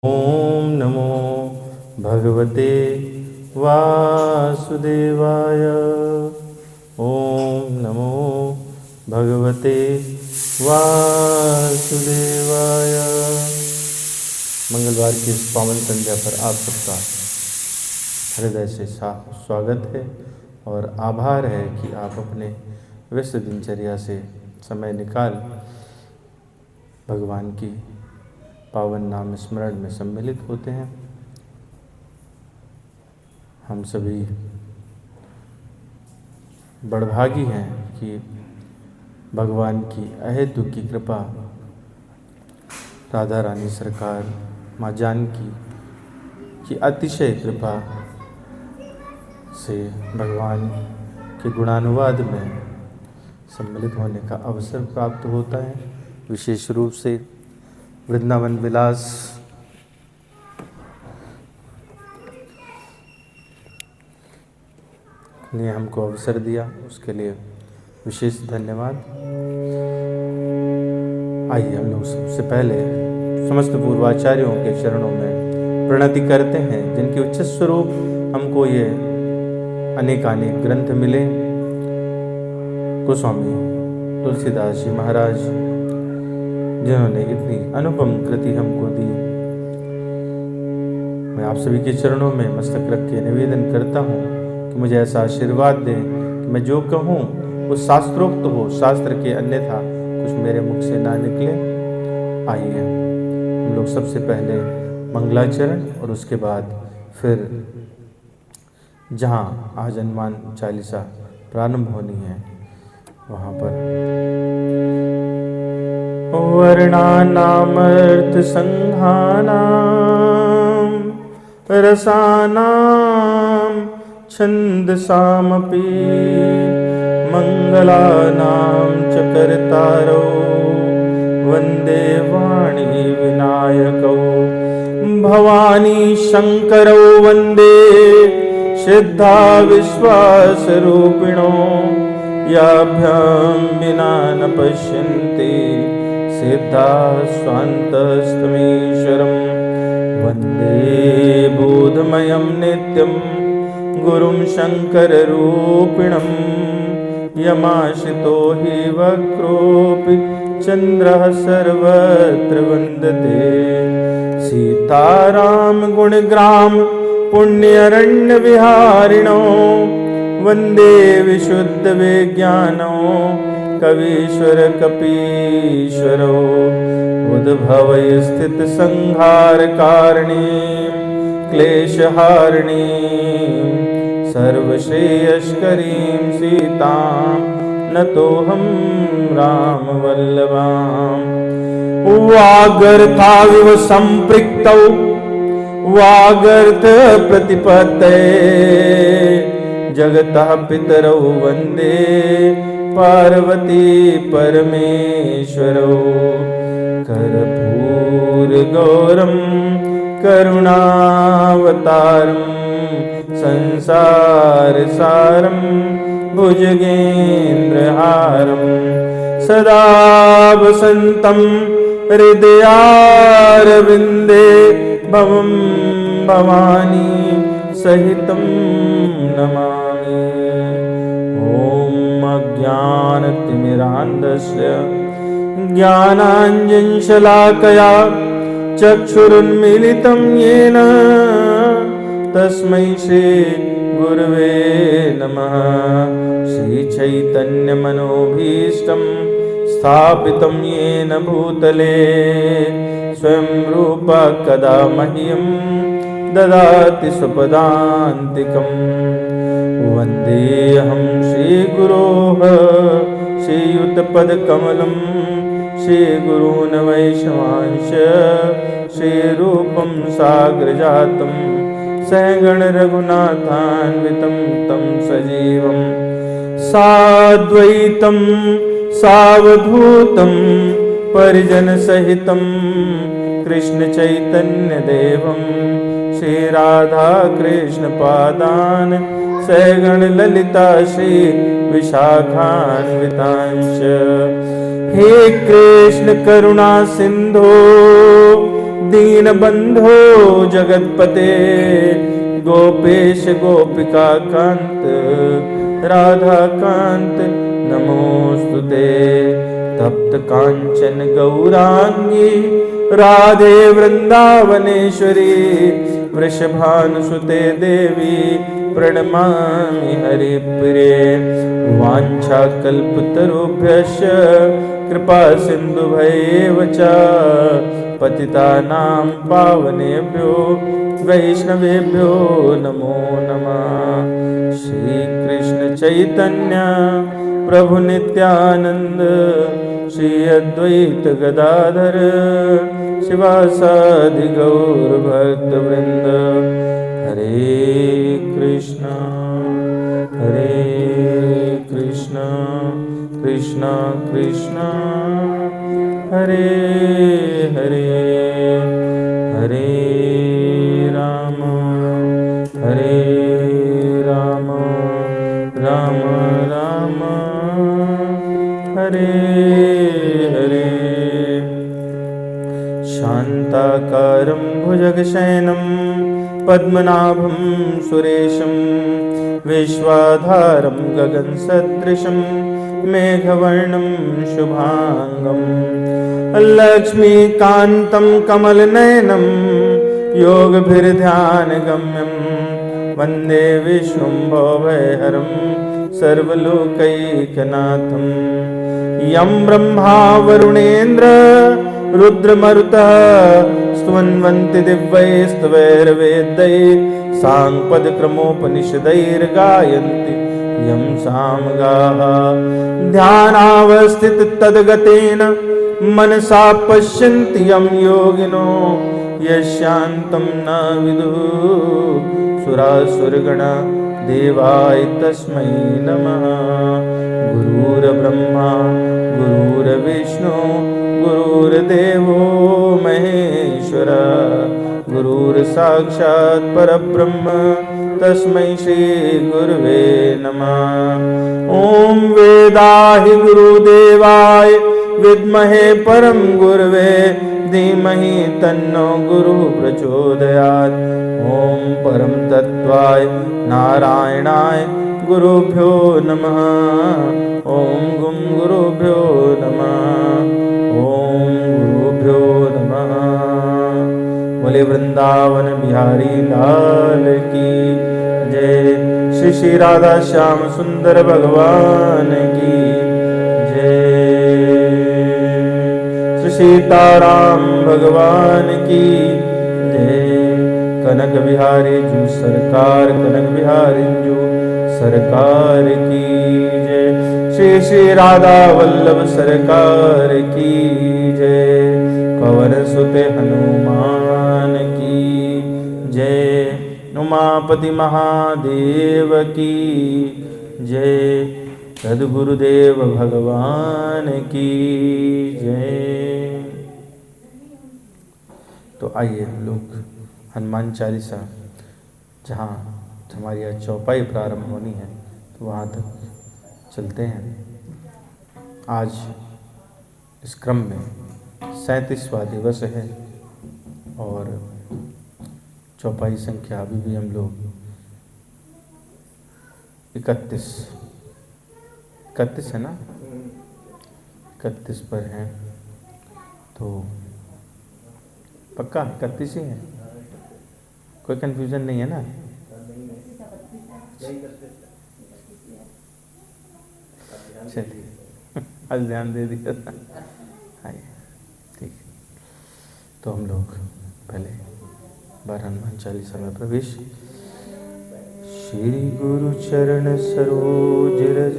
ओम नमो भगवते वासुदेवाय। ओम नमो भगवते वासुदेवाय। मंगलवार की इस पावन संध्या पर आप सबका हृदय से स्वागत है और आभार है कि आप अपने व्यस्त दिनचर्या से समय निकाल भगवान की पावन नाम स्मरण में सम्मिलित होते हैं। हम सभी बड़भागी हैं कि भगवान की अहेतुक की कृपा, राधा रानी सरकार माँ जानकी की अतिशय कृपा से भगवान के गुणानुवाद में सम्मिलित होने का अवसर प्राप्त होता है। विशेष रूप से वृंदावन विलास ने हमको अवसर दिया, उसके लिए विशेष धन्यवाद। आइए हम लोग सबसे पहले समस्त पूर्वाचार्यों के चरणों में प्रणति करते हैं, जिनके उच्च स्वरूप हमको ये अनेकानेक ग्रंथ मिले। गोस्वामी तुलसीदास जी महाराज जिन्होंने इतनी अनुपम कृति हमको दी, मैं आप सभी के चरणों में मस्तक रख के निवेदन करता हूँ कि मुझे ऐसा आशीर्वाद दें कि मैं जो कहूँ वो शास्त्रोक्त हो, शास्त्र के अन्यथा कुछ मेरे मुख से ना निकले। आइए हम लोग सबसे पहले मंगलाचरण और उसके बाद फिर जहाँ आज हनुमान चालीसा प्रारंभ होनी है वहाँ पर वर्णानामर्थ संघानां रसानां छन्दसामपि मंगलानां च कर्तारौ वन्दे वाणी विनायकौ भवानी शंकरौ वन्दे सिद्धा विश्वासरूपिणो याभ्यां विना न पश्यन्ति सिद्धा स्वान्तस्तमीश्वरं वन्दे बोधमयं नित्यं गुरुं शङ्कररूपिणं यमाशितो हि वक्रोऽपि चन्द्रः सर्वत्र वन्दते सीताराम गुणग्राम पुण्यरण्यविहारिणो वन्दे विशुद्धविज्ञानो कवीश्वर कपीश्वरो उद्भवय स्थित संहार कारणी क्लेशहारिणी सर्वश्रेयस्करीं सीतां नतोऽहं रामवल्लभाम्। वागर्थाविव सम्पृक्तौ वागर्थ प्रतिपत्तये जगतः पितरौ वन्दे पार्वती परमेश्वरौ कर्पूरगौरं करुणावतारं संसारसारं भुजगेन्द्रहारं सदा वसन्तं हृदयारविन्दे भवं भवानी सहितं नमामि। ॐ अज्ञानतिमिरान्धस्य ज्ञानाञ्जनशलाकया चक्षुरुन्मीलितं येन तस्मै श्रीगुरवे नमः। श्रीचैतन्यमनोभीष्टं स्थापितं येन भूतले स्वयं रूपा कदा मह्यं ददाति स्वपदान्तिकम्। वन्देऽहं श्रीगुरोः श्रीयुतपदकमलं श्रीगुरून् वैष्णवांश श्रीरूपं साग्रजातं सहगण रघुनाथान्वितं तं सजीवं साद्वैतं सावधूतं परिजनसहितं कृष्ण चैतन्य देवं श्री राधा कृष्ण पादान सहगण ललिता श्री विशाखान्वितांश। हे कृष्ण करुणा सिंधो दीन बंधो जगतपते गोपेश गोपिका कांत राधा कांत नमोस्तुते। तप्त कांचन गौरांगी राधे वृंदावनेश्वरी वृषभानुसुते देवी प्रणमामि हरिप्रिये। वाञ्छाकल्पतरुभ्यश्च कृपा सिन्धुभ्येव च पतितानां पावनेभ्यो वैष्णवेभ्यो नमो नमः। श्री कृष्ण चैतन्य प्रभु नित्यानंद श्री अद्वैत गदाधर शिवासादि गौर भक्तवृंद। हरे कृष्णा कृष्णा कृष्णा हरे हरे हरे राम राम राम हरे हरे। शान्ताकारं भुजगशयनं पद्मनाभं सुरेशं विश्वाधारं गगनसदृशं मेघवर्णं शुभांगं लक्ष्मीकान्तं कमलनयनं योगभिर्ध्यानगम्यं वन्दे विष्णुं भवभयहरं सर्वलोकैकनाथं। यं ब्रह्मा वरुणेन्द्र रुद्रमरुतः स्तवन्वन्ति दिव्यैस्तवैर्वेदैः साङ्गपदक्रमोपनिषदैर्गायन्ति यं सामगाः। ध्यानावस्थिततद्गतेन मनसा पश्यन्ति यं योगिनो यशान्तं न विदुः सुरासुरगणा देवाय तस्मै नमः। गुरुर्ब्रह्मा गुरुर्विष्णु गुरुर्देवो महेश्वर गुरुर्साक्षात् परब्रह्म तस्मै श्री गुरुवे नमः। ओम वेदाहि गुरुदेवाय विद्महे परम गुरुवे धीमहि तन्नो गुरु प्रचोदयात्। ओम परम तत्वाय नारायणाय गुरुभ्यो नमः। ओम गुम गुरुभ्यो नमः। ओम गुरुभ्यो नमः। बोले वृंदावन बिहारी लाल की जय। श्री श्री राधा श्याम सुंदर भगवान की जय। श्री सीताराम भगवान की जय। कनक बिहारी जू सरकार कनक बिहारी जू सरकार की जय। श्री श्री राधा वल्लभ सरकार की जय। पवन सुत हनुमान की जय। उमापति महादेव की जय। सद्गुरुदेव भगवान की जय। तो आइए हम लोग हनुमान चालीसा जहाँ हमारी आज चौपाई प्रारंभ होनी है तो वहाँ तक चलते हैं। आज इस क्रम में 37वां दिवस है और चौपाई संख्या अभी भी हम लोग 31 है ना, 31 पर हैं। तो पक्का 31 ही है, कोई कंफ्यूजन नहीं है ना? चलिए आज ध्यान दे दिया था। आइए ठीक है, तो हम लोग पहले बार हनुमान चालीसा में प्रवेश। श्री गुरु चरण सरोज रज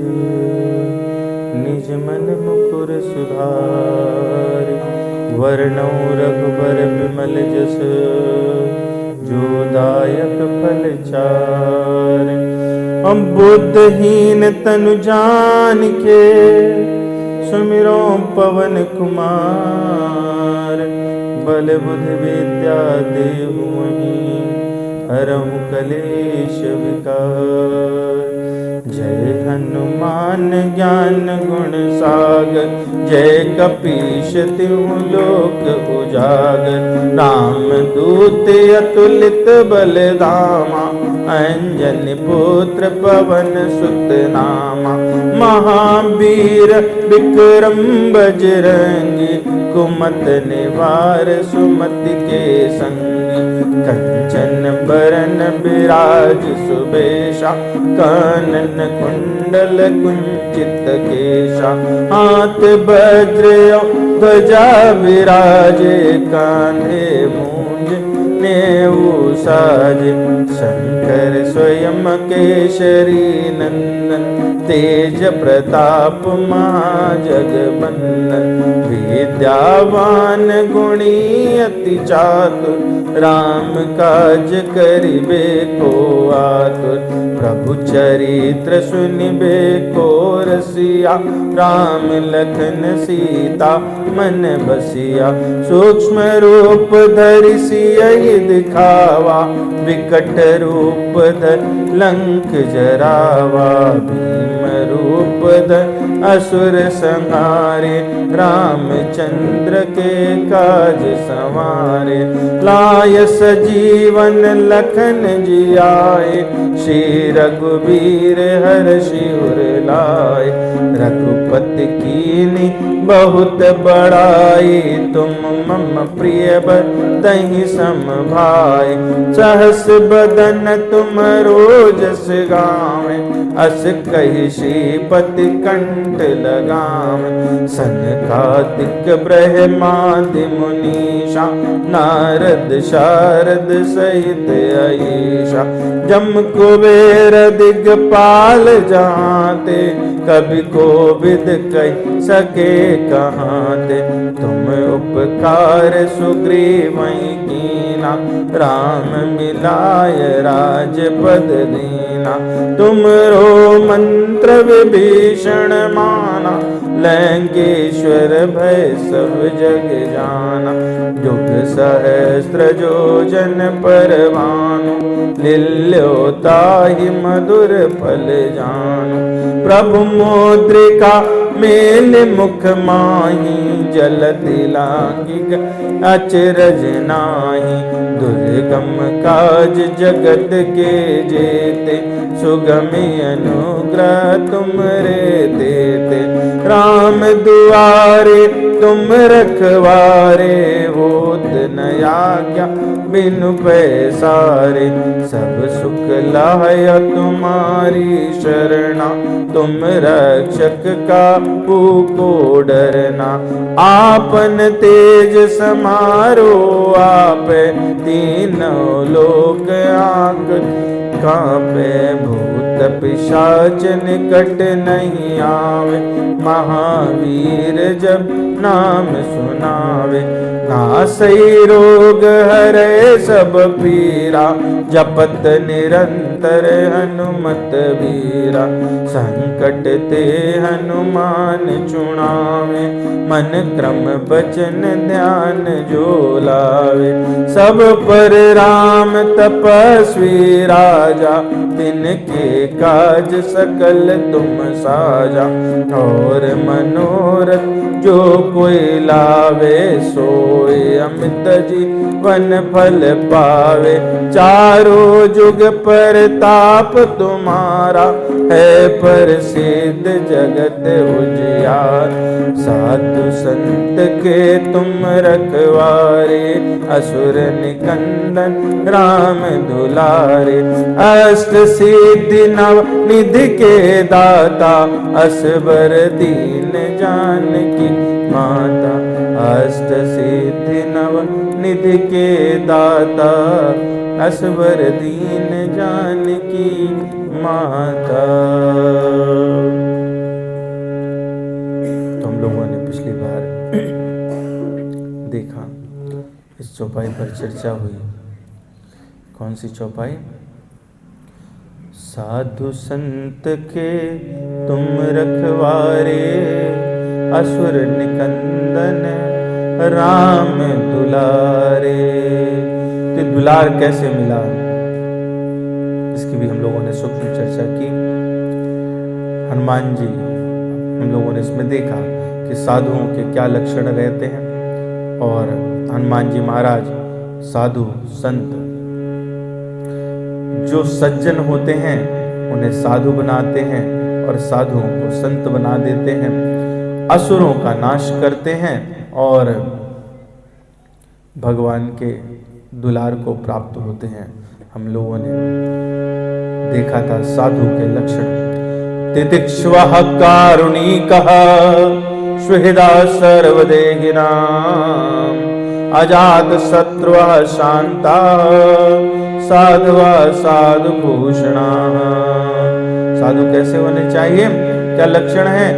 निज मन मुकुर सुधार। वर्णौ रघुबर विमल जस जो दायक फल चार। हम बुद्धहीन तनु जान के सुमिरो पवन कुमार। बल बुद्धि विद्या देहु महि हरहु कलेश विकार। जय हनुमान ज्ञान गुण सागर, जय कपीश तिहु लोक उजागर। राम दूत अतुलित बल धामा, अंजनी पुत्र पवन सुत नामा। महावीर विक्रम बजरंगी, कुमत निवार सुमति के संगी। कंचन बरन बिराज सुबेशा, कानन कुंडल कुंचित केशा। हाथ वज्र ध्वजा विराजे, कांधे मूंज नेऊ साजे। शंकर स्वयं केसरी नंदन, तेज प्रताप महाजगबंदन। विद्यावान गुणी अति चातुर, राम काज करिबे को आतुर। प्रभु चरित्र सुनिबे को रसिया, राम लखन सीता मन बसिया। सूक्ष्म रूप धरि सियहि दिखावा, विकट रूप धरि लंक जरावा। भीम रूप धरि असुर संहारे, रामचंद्र के काज संवारे। लाय सजीवन लखन जियाए, श्री रघुबीर हर्षि उर लाए। रघुपति कीन्ही बहुत बड़ाई, तुम मम प्रिय भरतहि सम भाई। सहस बदन तुम रोजस गावें, अस कहि श्रीपति कंठ लगावें। सनकादिक ब्रह्मादि मुनीषा, नारद शारद सहित अहीशा। जम कुबेर दिगपाल जाते, कवि कोविद कहि सके कहाते। तुम उपकार सुग्रीवहि कीना, राम मिलाय राजपद दीना। तुमरो मंत्र विभीषण माना, लंकेश्वर भय सब जग जाना। युग सहस्त्र योजन पर भानु, लील्यो ताहि मधुर फल जानु। प्रभु मुद्रिका मेल मुख माही, जलधि लांघि अचरज नाहि। दुर्गम काज जगत के जेते, सुगमि अनुग्रह तुमरे तेते। राम दुआरे तुम रखवारे, होत न आज्ञा बिनु पैसारे। सब सुख लाय तुम्हारी शरणा, तुम रक्षक काहू को डरना। आपन तेज समारो आपे, तीनों लोक आँख कांपे। भूत पिशाच निकट नहीं आवे, महावीर जब नाम सुनावे। नासई रोग हरे सब पीरा, जपत निरंतर हनुमत बीरा। संकट ते हनुमान छुड़ावे, मन क्रम बचन ध्यान जो लावे। सब पर राम तपस्वी राजा, तिनके काज सकल तुम साजा। और मनोरथ जो कोई लावे, सोए अमित जीवन फल पावे। चारों जुग पर ताप तुम्हारा, है प्रसिद्ध जगत उजियार। साधु संत के तुम रखवारे, असुर निकंदन राम दुलारे। अष्ट सिद्धि नव निधि के दाता, असबर दीन जानकी माता। अष्ट सिद्धि नव निधि के दाता, असबर दीन जानकी माता। तो हम लोगों ने पिछली बार देखा, इस चौपाई पर चर्चा हुई। कौन सी चौपाई? साधु संत के तुम रखवारे, असुर निकंदन राम दुलारे। तो दुलार कैसे मिला, इसकी भी हम लोगों ने सूक्ष्म चर्चा की। हनुमान जी, हम लोगों ने इसमें देखा कि साधुओं के क्या लक्षण रहते हैं, और हनुमान जी महाराज साधु संत जो सज्जन होते हैं उन्हें साधु बनाते हैं और साधुओं को संत बना देते हैं, असुरों का नाश करते हैं और भगवान के दुलार को प्राप्त होते हैं। हम लोगों ने देखा था साधु के लक्षण। तितिक्ष्वः कारुणिकः सुहृदा सर्वदेहिनां अजात शत्रुः शान्ताः साधवः साधुभूषणाः। साधु कैसे होने चाहिए, क्या लक्षण है?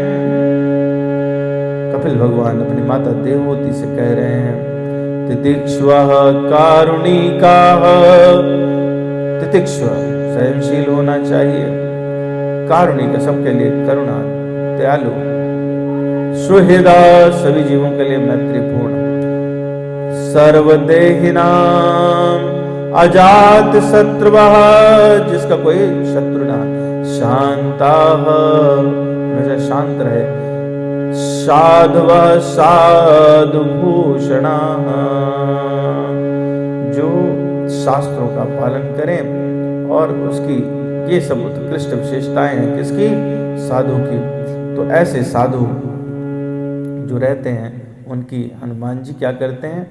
कपिल भगवान अपनी माता देवहूति से कह रहे हैं, तितिक्ष्वः कारुणिकाः। तितिक्ष्व सहनशील होना चाहिए, कारुणिक सबके लिए करुणा दयालु, सुहृदा सभी जीवों के लिए मैत्रीपूर्ण, सर्वदेहिनां अजात शत्रुवः जिसका कोई शत्रु ना, शान्ताः हमेशा शांत रहे, साधवः साधुभूषणाः जो शास्त्रों का पालन करें, और उसकी ये सब उत्कृष्ट विशेषताएं हैं किसकी? साधु की। तो ऐसे साधु जो रहते हैं उनकी हनुमान जी क्या करते हैं?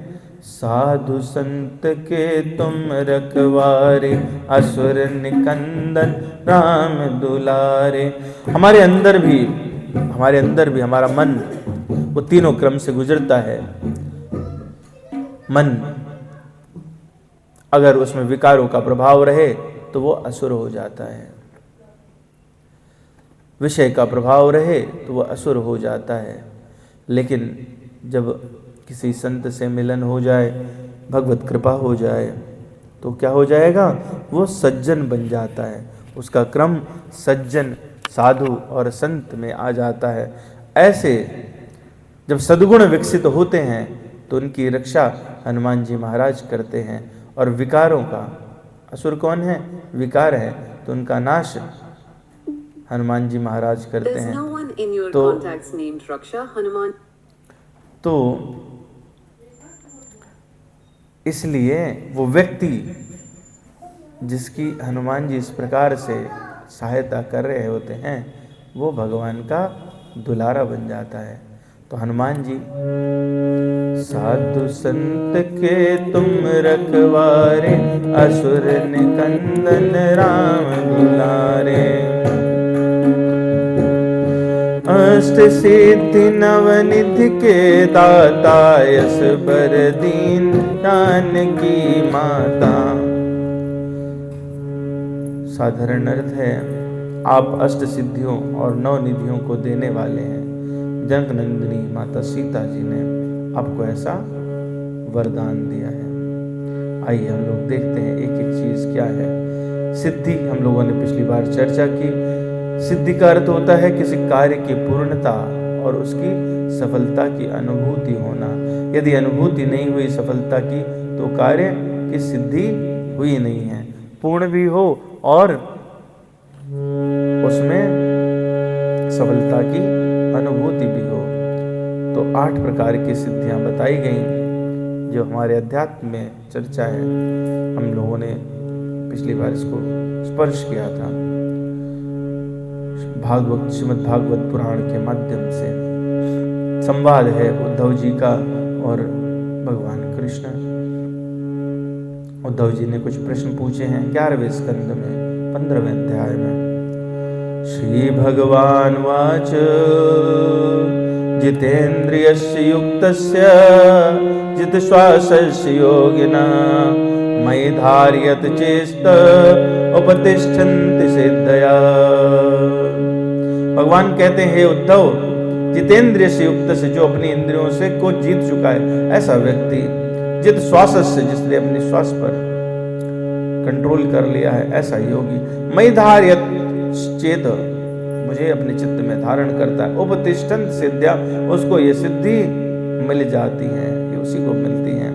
साधु संत के तुम रखवारे असुर निकंदन राम दुलारे। हमारे अंदर भी हमारा मन वो तीनों क्रम से गुजरता है। मन अगर उसमें विकारों का प्रभाव रहे तो वो असुर हो जाता है, विषय का प्रभाव रहे तो वो असुर हो जाता है। लेकिन जब किसी संत से मिलन हो जाए, भगवत कृपा हो जाए, तो क्या हो जाएगा? वो सज्जन बन जाता है, उसका क्रम सज्जन साधु और संत में आ जाता है। ऐसे जब सद्गुण विकसित होते हैं तो उनकी रक्षा हनुमान जी महाराज करते हैं, और विकारों का, असुर कौन है? विकार है, तो उनका नाश हनुमान जी महाराज करते हैं। तो इसलिए वो व्यक्ति जिसकी हनुमान जी इस प्रकार से सहायता कर रहे होते हैं वो भगवान का दुलारा बन जाता है। तो हनुमान जी साधु संत के तुम रखवारे असुर निकंदन राम दुलारे। अष्ट सिद्धि नवनिधि के दाता यश बर दीन जानकी माता। साधारण अर्थ है, आप अष्ट सिद्धियों और नौ निधियों को देने वाले हैं। जनक नंदिनी माता सीता जी ने आपको ऐसा वरदान दिया है। आइए हम लोग देखते हैं एक एक चीज क्या है। सिद्धि हम लोगों ने पिछली बार चर्चा की। सिद्धि का अर्थ होता है किसी कार्य की पूर्णता और उसकी सफलता की अनुभूति होना। यदि अनुभूति नहीं हुई सफलता की तो कार्य की सिद्धि हुई नहीं है। पूर्ण भी हो और उसमें सफलता की अनुभूति भी हो। तो 8 प्रकार की सिद्धियां बताई गई जो हमारे अध्यात्म में चर्चा है। हम लोगों ने पिछली बार इसको स्पर्श किया था। भागवत, श्रीमद् भागवत पुराण के माध्यम से संवाद है उद्धव जी का और भगवान कृष्ण। उद्धव जी ने कुछ प्रश्न पूछे हैं 11वें स्कंद में 15वें अध्याय में। श्री भगवान वाच जितेन्द्रियस्य युक्तस्य जितश्वासस्य योगिना मयि धारयत चेष्ट उपतिष्ठन्ति सिद्धया। भगवान कहते हैं, हे उद्धव, जितेंद्रिय से युक्त से, जो अपनी इंद्रियों से को जीत चुका है, ऐसा व्यक्ति, जित श्वास से, जिसने अपने श्वास पर कंट्रोल कर लिया है, ऐसा योगी। मयि धारयत चेत, मुझे अपने चित्त में धारण करता है। उपतिष्ठन्ति सिद्ध्या, उसको ये सिद्धि मिल जाती है, ये उसी को मिलती है।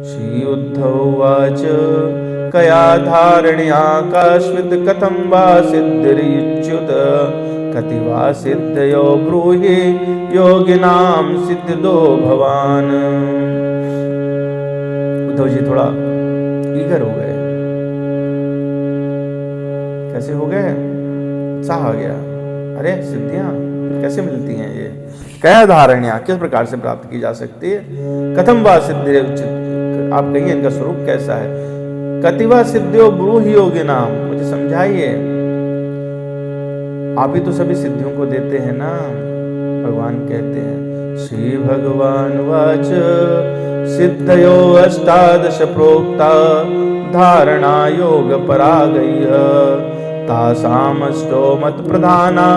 श्री उद्धव वाच कया धारण्या काश्वित कथं वा सिद्धिर्युच्युत कतिवा सिद्धयो ब्रूहि योगिनाम सिद्धिदो भवान। उद्धव जी थोड़ा ईगर हो गए। कैसे हो गए? उत्साह आ गया। अरे सिद्धियां कैसे मिलती हैं? ये क्या धारणा किस प्रकार से प्राप्त की जा सकती है? कथम वा सिद्धि, आप कहिए इनका स्वरूप कैसा है? कतिवा सिद्धियों ब्रूहि योगी नाम, मुझे समझाइए। आप ही तो सभी सिद्धियों को देते हैं ना। भगवान कहते हैं श्री भगवान वाच सिद्धयो अष्टादश प्रोक्ता धारणा योग परागय तासामष्टो मत प्रधाना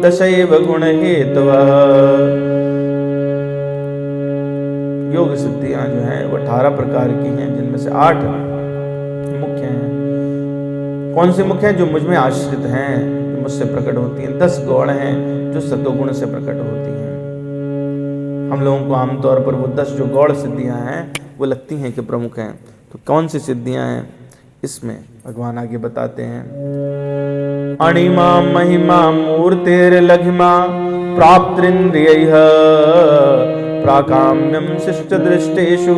दशैव गुण हेतवः। योग सिद्धियां जो हैं वो 18 प्रकार की हैं, जिनमें से 8 मुख्य हैं। कौन से मुख्य हैं? जो मुझ में आश्रित हैं, जो मुझसे प्रकट होती हैं। 10 गौण हैं जो सतोगुण से प्रकट होती हैं। हम लोगों को आमतौर पर वो 10 जो गौण सिद्धियां हैं वो लगती हैं कि प्रमुख हैं। तो कौन सी सिद्धियां हैं इसमें भगवान आगे बताते हैं। अणिमा महिमा मूर्तेर लघिमा प्राप्तृन्द्रियैः प्राकाम्यम शिष्ट दृष्टेषु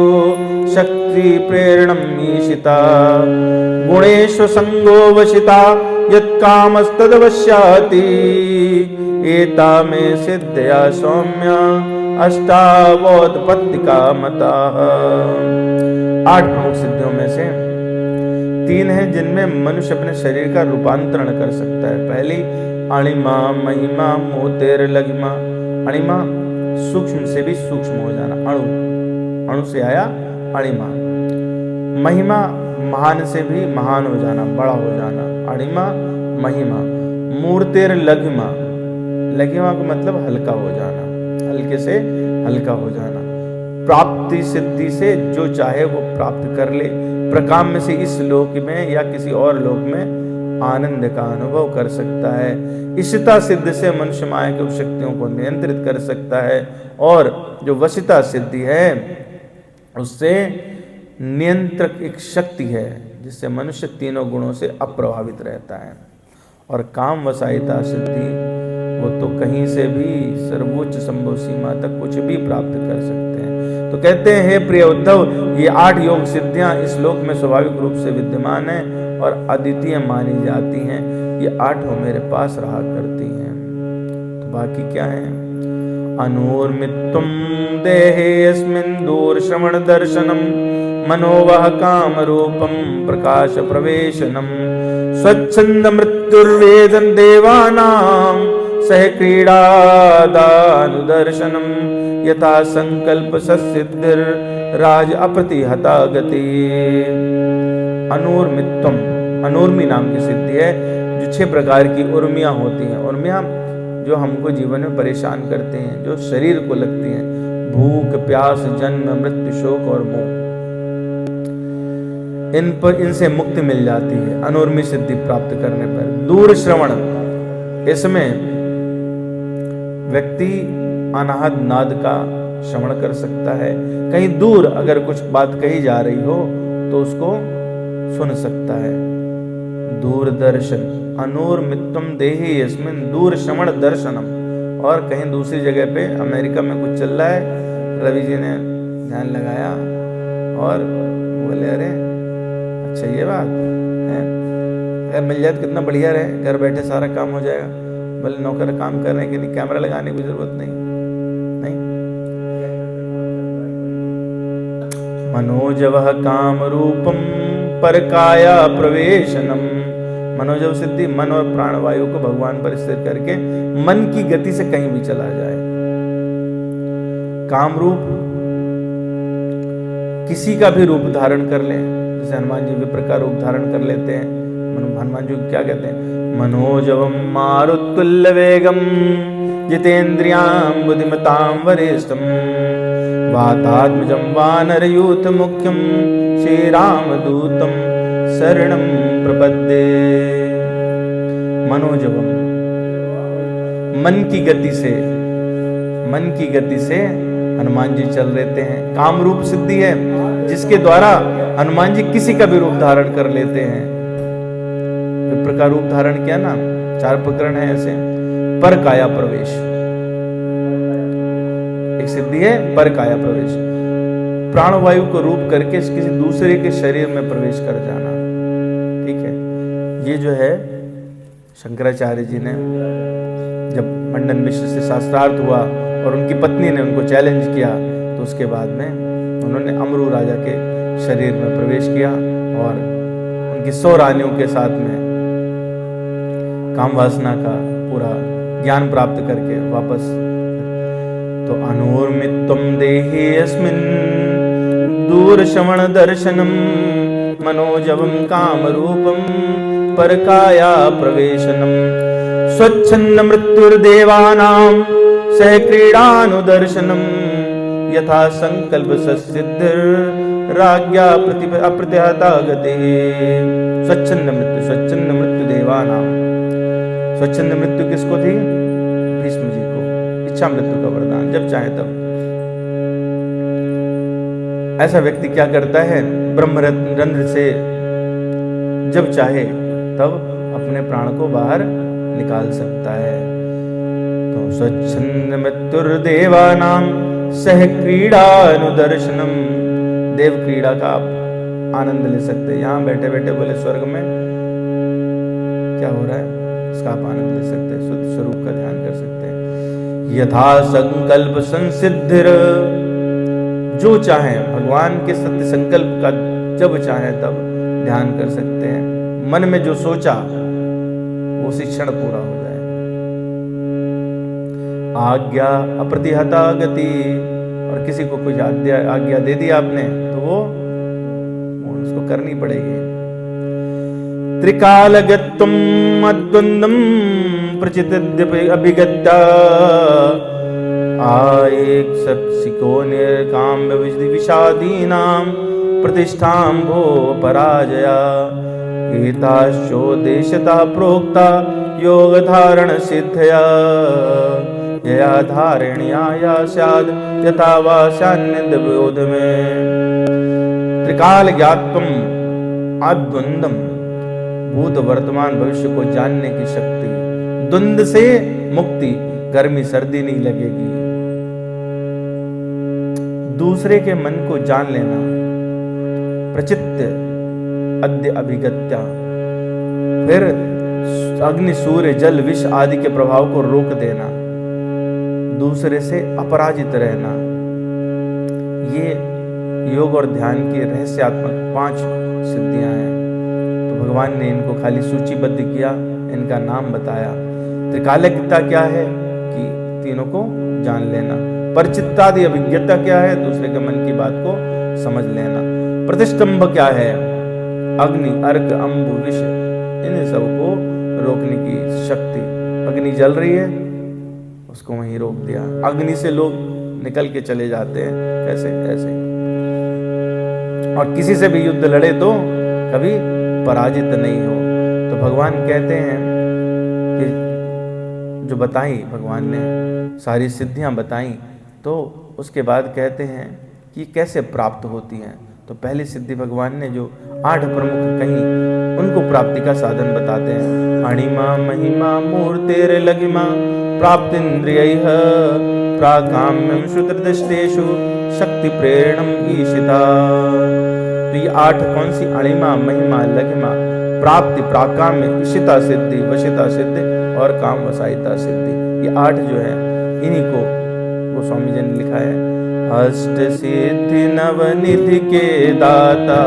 शक्ति प्रेरणम ईशिता गुणेषु संगो वशिता यत्कामस्तदवश्याति एता मे सिद्धया सौम्य अष्टावोत्पत्तिका मताः। 8 प्रमुख सिद्धियों में से 3 हैं जिनमें मनुष्य अपने शरीर का रूपांतरण कर सकता है। पहली अणिमा महिमा मोतेर लघिमा। अणिमा सूक्ष्म से भी सूक्ष्म हो जाना, अणु से आया अणिमा। महिमा महान से भी महान हो जाना, बड़ा हो जाना, अणिमा महिमा। मूर्तेर लघिमा, लघिमा का मतलब हल्का हो जाना, हल्के से हल्का हो जाना। प्राप्ति सिद्धि से जो चाहे वो प्राप्त कर ले, प्रकाम्य से इस लोक में या किसी और लोक में आनंद का अनुभव कर सकता है। इशिता सिद्धि से मनुष्य माया की शक्तियों को नियंत्रित कर सकता है। और जो वशिता सिद्धि है उससे नियंत्रक एक शक्ति है जिससे मनुष्य तीनों गुणों से अप्रभावित रहता है। और काम वसायिता सिद्धि वो तो कहीं से भी सर्वोच्च संभव सीमा तक कुछ भी प्राप्त कर सकते हैं। तो कहते हैं हे प्रिय उद्धव, ये 8 योग सिद्धियां इस लोक में स्वाभाविक रूप से विद्यमान हैं और अद्वितीय मानी जाती हैं। ये 8 मेरे पास रहा करती हैं। तो बाकी क्या है? अनूर्मित्वं देहे अस्मिन् दूर श्रवण दर्शनम मनोवह काम रूपम प्रकाश प्रवेशनम स्वच्छंद मृत्युर्वेदन देवानां सह क्रीडादानुदर्शनम यथा संकल्प ससिद्धिर राज अप्रतिहता गति। अनूर्मित्वम, अनूर्मी नाम की सिद्धि है जो 6 प्रकार की उर्मियां होती हैं। उर्मियां जो हमको जीवन में परेशान करते हैं, जो शरीर को लगती हैं, भूख प्यास जन्म मृत्यु शोक और मोह, इन पर इनसे मुक्ति मिल जाती है अनूर्मी सिद्धि प्राप्त करने पर। दूर श्रवण, इसमें व्यक्ति अनाहत नाद का श्रवण कर सकता है। कहीं दूर अगर कुछ बात कही जा रही हो तो उसको सुन सकता है। दूरदर्शन, अनूर्मित्वम देहि यस्मिन् दूर श्रवण दर्शनम। और कहीं दूसरी जगह पे अमेरिका में कुछ चल रहा है, रवि जी ने ध्यान लगाया और बोले अरे अच्छा ये बात है, अगर मिल जाए तो कितना बढ़िया रहे, घर बैठे सारा काम हो जाएगा। बोले नौकर काम कर रहे हैं कि नहीं, कैमरा लगाने की जरूरत नहीं। मनोजवः काम रूपम पर काया प्रवेशनम। मनोजव सिद्धि, मन और प्राणवायु को भगवान पर स्थिर करके मन की गति से कहीं भी चला जाए। काम रूप, किसी का भी रूप धारण कर ले, जैसे हनुमान जी विप्र का रूप धारण कर लेते हैं। हनुमान जी क्या कहते हैं? मनोजवम मारुतुल्य वेगम जितेन्द्रियां बुद्धिमतां वरिष्ठम वातात्मजं वानरयूथ मुख्यम श्री रामदूतम शरणं प्रपद्ये। मनोजवम, मन की गति से हनुमान जी चल रहते हैं। काम रूप सिद्धि है जिसके द्वारा हनुमान जी किसी का भी रूप धारण कर लेते हैं। विप्र का रूप धारण किया ना, 4 प्रकरण है ऐसे। पर काया प्रवेश, एक सिद्धि है पर काया प्रवेश, प्राणवायु को रूप करके किसी दूसरे के शरीर में प्रवेश कर जाना। ठीक है, ये जो है शंकराचार्य जी ने जब मंडन मिश्र से शास्त्रार्थ हुआ और उनकी पत्नी ने उनको चैलेंज किया, तो उसके बाद में उन्होंने अमरू राजा के शरीर में प्रवेश किया और उनकी 100 रानियों के साथ में काम वासना का पूरा ज्ञान प्राप्त करके वापस। तो अनुर्मित्वम देहे अस्मिन् दूरश्रवण दर्शनम मनोजवम काम रूपम परकाया प्रवेशनम स्वच्छंद मृत्युर्देवानां सह क्रीडानुदर्शनम यथा संकल्प ससिद्धिर राज्ञा अप्रतिहता गतिः। स्वच्छंद मृत्यु देवानां, स्वच्छंद मृत्यु किसको थी? भीष्म जी को, इच्छा मृत्यु का वरदान, जब चाहे तब। ऐसा व्यक्ति क्या करता है? ब्रह्मरंध्र से जब चाहे तब अपने प्राण को बाहर निकाल सकता है। तो स्वच्छंद मृत्युर्देवानां सह क्रीडानुदर्शनम, देव क्रीड़ा का आप आनंद ले सकते हैं। यहाँ बैठे बैठे बोले स्वर्ग में क्या हो रहा है, इसका आप आनंद ले सकते हैं, शुद्ध स्वरूप का ध्यान कर सकते हैं। यथा संकल्प संसिद्धिर, जो चाहे भगवान के सत्य संकल्प का जब चाहे तब ध्यान कर सकते हैं। मन में जो सोचा वो उसी क्षण पूरा हो जाए। आज्ञा अप्रतिहता गति, और किसी को कुछ आज्ञा दे दी आपने तो वो उसको करनी पड़ेगी। त्रिकालगत्वम् अद्वन्द्वम् प्रचिद्य अभिगत्या आएक्षिको निर्काम्य विषादीनां प्रतिष्ठां भो पराजया एताश्चोदेशतः प्रोक्ता योगधारण सिद्धया यया धारण्या या स्याद् यथा वा स्यान्निर्बोध में। त्रिकाल ज्ञातम् अद्वन्द्वम्, भूत वर्तमान भविष्य को जानने की शक्ति। द्वंद्व से मुक्ति, गर्मी सर्दी नहीं लगेगी। दूसरे के मन को जान लेना। प्रचित्य अद्य अभिगत्या, फिर अग्नि सूर्य जल विष आदि के प्रभाव को रोक देना, दूसरे से अपराजित रहना। ये योग और ध्यान की रहस्यात्मक 5 सिद्धियां हैं। तो भगवान ने इनको खाली सूचीबद्ध किया, इनका नाम बताया। त्रिकालज्ञता क्या है कि तीनों को जान लेना। परचित्तादि अभिज्ञता क्या है? दूसरे के मन की बात को समझ लेना। प्रतिष्ठंभ क्या है? अग्नि अर्क अंबु विष, इन सबको रोकने की शक्ति। अग्नि जल रही है, उसको वहीं रोक दिया। अग्नि से लोग निकल के चले जाते हैं, कैसे कैसे। और किसी से भी युद्ध लड़े तो कभी पराजित नहीं हो। तो भगवान कहते हैं कि जो बताई भगवान ने सारी सिद्धियां बताई, तो उसके बाद कहते हैं कि कैसे प्राप्त होती हैं। तो पहली सिद्धि भगवान ने जो 8 प्रमुख कहीं, उनको प्राप्ति का साधन बताते हैं। अणिमा महिमा मूर्तेर लगिमा प्राप्तिन्द्रियैः प्राकाम्यं श्रुतदृष्टेषु शक्ति प्रेरणम ईशिता। तो ये 8 कौन सी? अणिमा महिमा लगिमा प्राप्ति प्राकाम्य ईशिता सिद्धि वशिता सिद्धि और काम वसायिता सिद्धि। ये 8 जो है, इन्हीं को गोस्वामी जी ने लिखा है। अष्ट सिद्धि नवनिधि के दाता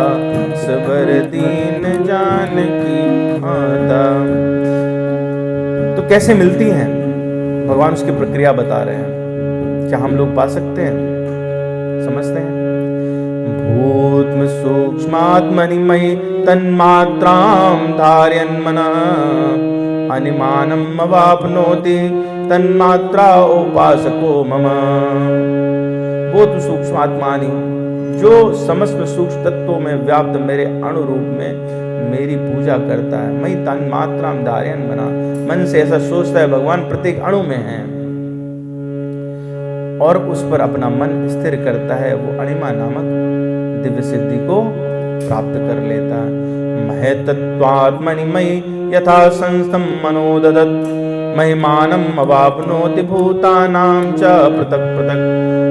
सबर दीन जानकी माता। तो कैसे मिलती हैं भगवान, उसकी प्रक्रिया बता रहे हैं। क्या हम लोग पा सकते हैं? समझते हैं। भूत्म सूक्ष्मात्मनिमयि तन्मात्रां धारयन् मनः अनिमानम् अवाप्नोति तन्मात्रा उपासको मम। भूत सूक्ष्म आत्मानि, जो समस्त सूक्ष्म तत्वों में व्याप्त मेरे अणुरूप में मेरी पूजा करता है। मैं तन्मात्रां धारयन् मनः, मन से ऐसा सोचता है भगवान प्रत्येक अणु में है, और उस पर अपना मन स्थिर करता है, वो अणिमा नामक दिव्य सिद्धि को प्राप्त कर लेता है। महतत्वात्मनि मयि यथा संस्थं मनोददत् महिमानम अवाप्नोति भूतानां च पृथक पृथक।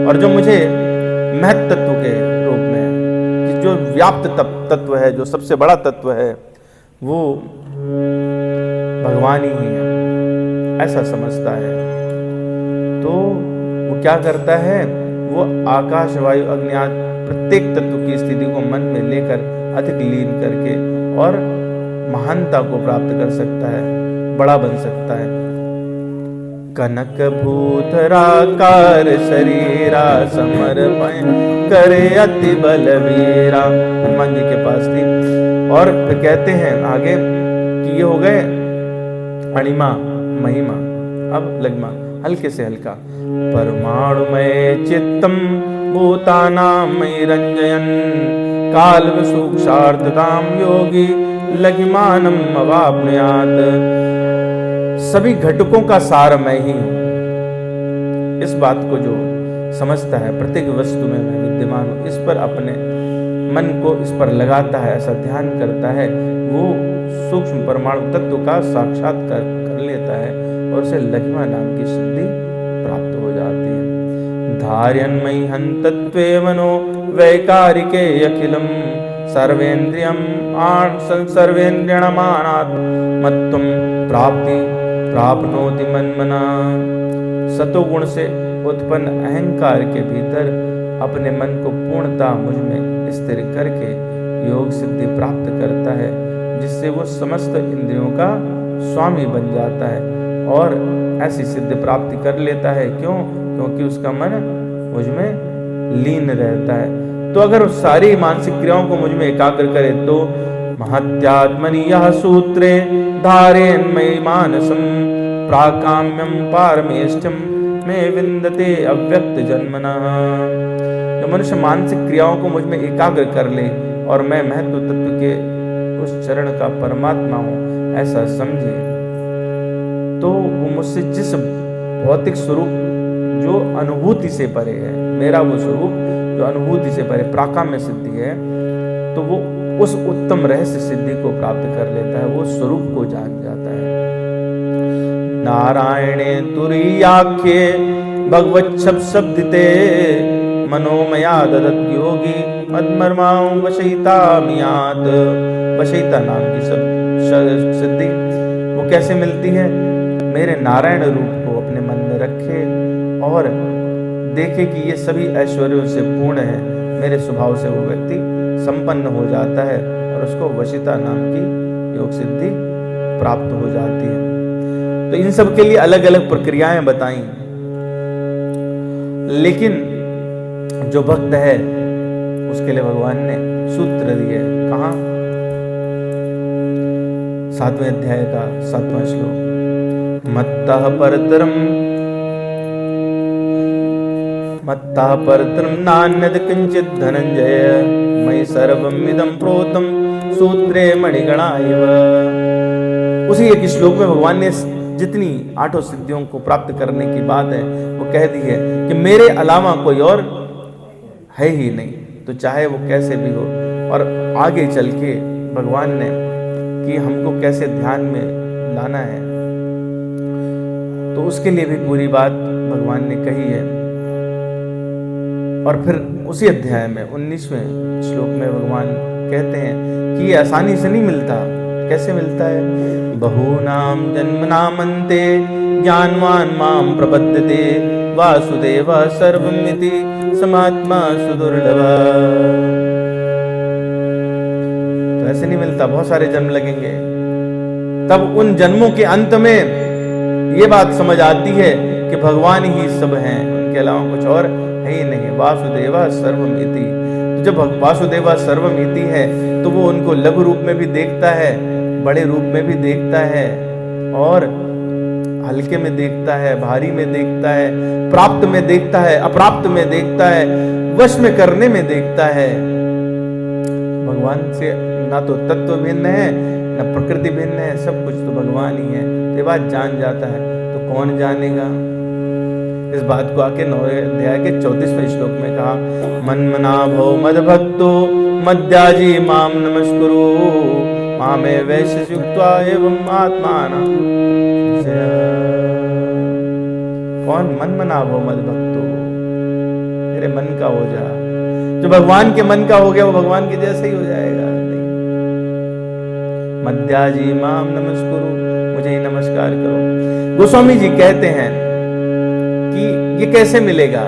और जो मुझे महत् तत्व के रूप में, कि जो व्याप्त तत्व है, जो सबसे बड़ा तत्व है, वो भगवान ही है, ऐसा समझता है। तो वो क्या करता है, वो आकाश वायु अग्नि आदि प्रत्येक तत्व की स्थिति को मन में लेकर अधिक लीन करके और महानता को प्राप्त कर सकता है, बड़ा बन सकता है। कनक भूधराकार शरीरा समर्पण करे अति बलवीरा, हनुमान जी के पास थी। और फिर कहते हैं आगे कि ये हो गए अणिमा महिमा। अब लघिमा, हल्के से हल्का। परमाणुमय चित्तम भूतानां मयि रंजयन् काल सूक्षार्थताम योगी लघिमानम अवाप्नुयात्। सभी घटकों का सार मैं ही हूं। इस बात को जो समझता है, प्रत्येक वस्तु में मैं विद्यमान हूं, इस पर अपने मन को इस पर लगाता है, ऐसा ध्यान करता है, वो सूक्ष्म परमाणु तत्व का साक्षात्कार कर लेता है और उसे लघिमा नाम की सिद्धि प्राप्त हो जाती है। धार्यन्मयि हन्तत्वे मनो वैकारिके अखिलम सर्वेन्द्रियम सर्वेन्द्रियमानात् मत्त्वं प्राप्ति प्राप्नोति मन्मना। सतोगुण से उत्पन्न अहंकार के भीतर अपने मन को पूर्णता मुझ में स्थिर करके योग सिद्धि प्राप्त करता है, जिससे वो समस्त इंद्रियों का स्वामी बन जाता है और ऐसी सिद्धि प्राप्ति कर लेता है। क्यों? क्योंकि उसका मन मुझ में लीन रहता है। तो अगर उस सारी मानसिक क्रियाओं को मुझ में एकाग्र करे तो महत्यात्मनि यह सूत्रे धारेन्मयि मानसम प्राकाम्यम पारमेष्टम में विन्दते अव्यक्त जन्मनः। जो मनुष्य मानसिक क्रियाओं को मुझ में एकाग्र कर ले और मैं महत्व तत्व के उस चरण का परमात्मा हूं ऐसा समझे, तो वो मुझसे जिस भौतिक स्वरूप जो अनुभूति से परे है, मेरा वो स्वरूप जो अनुभूति से परे प्राकाम्य सिद्धि है, तो वो उस उत्तम रहस्य सिद्धि को प्राप्त कर लेता है, वो स्वरूप को जान जाता है। नारायणे तुरीयाख्ये भगवच्छब्द शब्दिते मनोमया ददत योगी मद्मर्मां वशयितामियात्। वशयिता नाम की सिद्धि वो कैसे मिलती है? मेरे नारायण रूप को अपने मन में रखे और देखे कि ये सभी ऐश्वर्यों से पूर्ण है, मेरे स्वभाव से वो व्यक्ति संपन्न हो जाता है और उसको वशिता नाम की योग सिद्धि प्राप्त हो जाती है। तो इन सब के लिए अलग अलग प्रक्रियाएं बताई, लेकिन जो भक्त है उसके लिए भगवान ने सूत्र दिए। कहाँ? 7वें अध्याय का 7वां श्लोक। मत्तः परतरम नान्यत् किंचित् धनंजय मयि सर्वम् इदं प्रोतं सूत्रे मणिगणा इव। उसी एक श्लोक में भगवान ने जितनी 8 सिद्धियों को प्राप्त करने की बात है वो कह दी है कि मेरे अलावा कोई और है ही नहीं, तो चाहे वो कैसे भी हो। और आगे चल के भगवान ने कि हमको कैसे ध्यान में लाना है, तो उसके लिए भी पूरी बात भगवान ने कही है। और फिर उसी अध्याय में 19वें श्लोक में भगवान कहते हैं कि ये आसानी से नहीं मिलता। कैसे मिलता है? बहूनाम जन्मनामन्ते ज्ञानवान माम प्रपद्यते वासुदेव सर्वमिति समात्मा सुदुर्लभ। तो ऐसे नहीं मिलता, बहुत सारे जन्म लगेंगे, तब उन जन्मों के अंत में ये बात समझ आती है कि भगवान ही सब हैं, उनके अलावा कुछ और है ही नहीं। वासुदेवा सर्वमिति। तो जब वासुदेवा सर्वमिति है तो वो उनको लघु रूप में भी देखता है, बड़े रूप में भी देखता है, और हल्के में देखता है, भारी में देखता है, प्राप्त में देखता है, अप्राप्त में देखता है, वश में करने में देखता है। भगवान से ना तो तत्व भिन्न है ना प्रकृति भिन्न है, सब कुछ तो भगवान ही है। ये बात जान जाता है तो कौन जानेगा? इस बात को आके 9वें अध्याय के 34वें श्लोक में कहा, मन्मना भव मद भक्तो मद्याजी माम नमस्कुरु मामे वैश्य युक्त्वा एवं आत्माना। कौन मन मनावो मद भक्तो, तेरे मन का हो जा। जो भगवान के मन का हो गया वो भगवान के जैसे ही हो जाएगा। नहीं, मध्याजी माम नमस्कुरु, मुझे ही नमस्कार करो। गोस्वामी जी कहते हैं कि ये कैसे मिलेगा।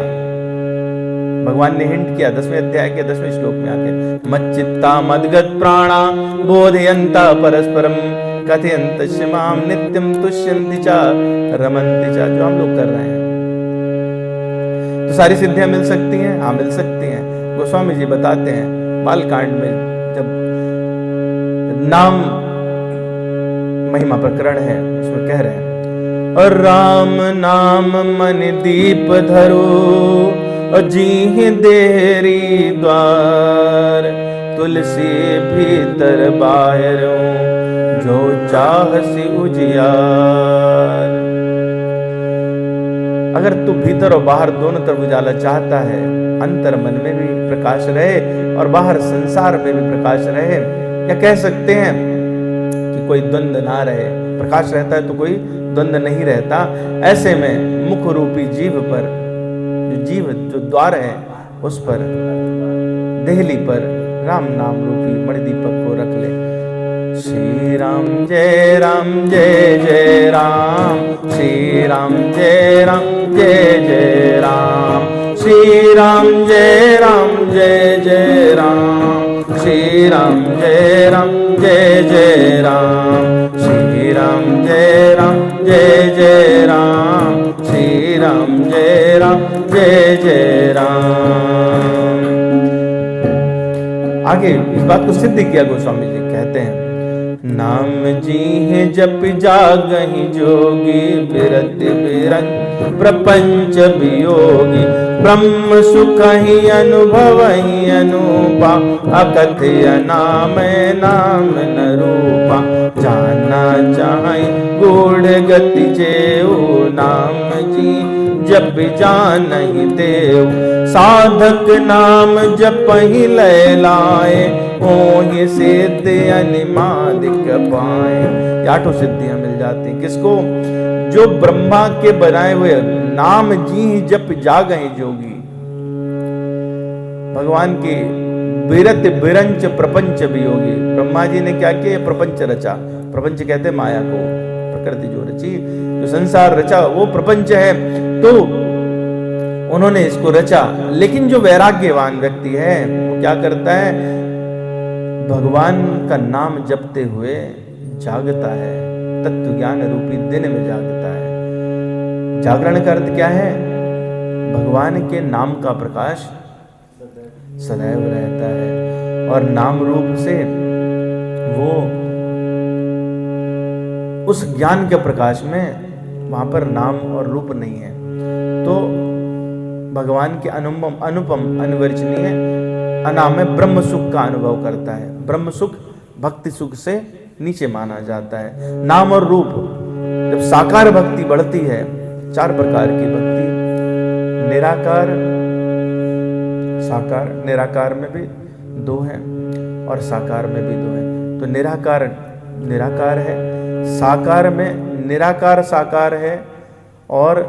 भगवान ने हिंट किया 10वें अध्याय के 10वें श्लोक में आके, मच्चित्ता मदगत प्राणा बोधयंता परस्परम कथयंत माम नित्यम तुष्यंति चा रमन्ति चा। जो हम लोग कर रहे हैं, तो सारी सिद्धियां मिल सकती हैं। हाँ, मिल सकती हैं। गोस्वामी जी बताते हैं बालकांड में, जब नाम महिमा प्रकरण है, उसमें कह रहे हैं, और राम नाम मन दीप धरो, और जी देहरी द्वार, तुलसी भीतर बाहर जो चाहसी उजियार। अगर तू भीतर और बाहर दोनों तरफ उजाला चाहता है, अंतर मन में भी प्रकाश रहे और बाहर संसार में भी प्रकाश रहे, या कह सकते हैं कि कोई द्वंद्व ना रहे। प्रकाश रहता है तो कोई द्वंद्व नहीं रहता। ऐसे में मुख रूपी जीव पर, जो द्वार है, उस पर, देहली पर राम नाम रूपी मणिदीपक को रख ले। श्री राम जय जय राम, श्री राम जय जय राम, श्री राम जय जय राम, श्री राम जय जय राम, श्री राम जय जय राम, श्री राम जय जय राम। आगे इस बात को सिद्ध किया गोस्वामी जी, कहते हैं, नाम जी है जप जागहि जोगी, बिरत बिरंग प्रपंच वियोगी, ब्रह्म सुख ही अनुभव ही अनूपा, अकथ्य नाम न रूपा, जाना चाहे गूढ़ गति जेऊ, नाम जी जप जानहि देव, साधक नाम जपहि लय लाए, ओहि सिद्ध अनिमादिक पाए। आठों सिद्धियां मिल जाती हैं किसको? जो ब्रह्मा के बनाए हुए नाम जी जप जागहि जोगी, भगवान के बिरत बिरंच प्रपंच वियोगी। ब्रह्मा जी ने क्या किया? प्रपंच रचा। प्रपंच कहते माया को, प्रकृति जो रची, जो संसार रचा वो प्रपंच है। तो उन्होंने इसको रचा, लेकिन जो वैराग्यवान व्यक्ति है वो क्या करता है? भगवान का नाम जपते हुए जागता है, तत्व ज्ञान रूपी दिन में जागता है। जागरण का अर्थ क्या है? भगवान के नाम का प्रकाश सदैव रहता है, और नाम रूप से वो उस ज्ञान के प्रकाश में वहां पर नाम और रूप नहीं है। तो भगवान के अनुपम अनिवर्चनीय अनामय ब्रह्म सुख का अनुभव करता है। ब्रह्म सुख भक्ति सुख से नीचे माना जाता है। नाम और रूप, जब साकार भक्ति बढ़ती है, 4 प्रकार की भक्ति, निराकार, साकार, निराकार में भी 2 हैं और साकार में भी 2 हैं। तो निराकार निराकार है, साकार में निराकार साकार है, और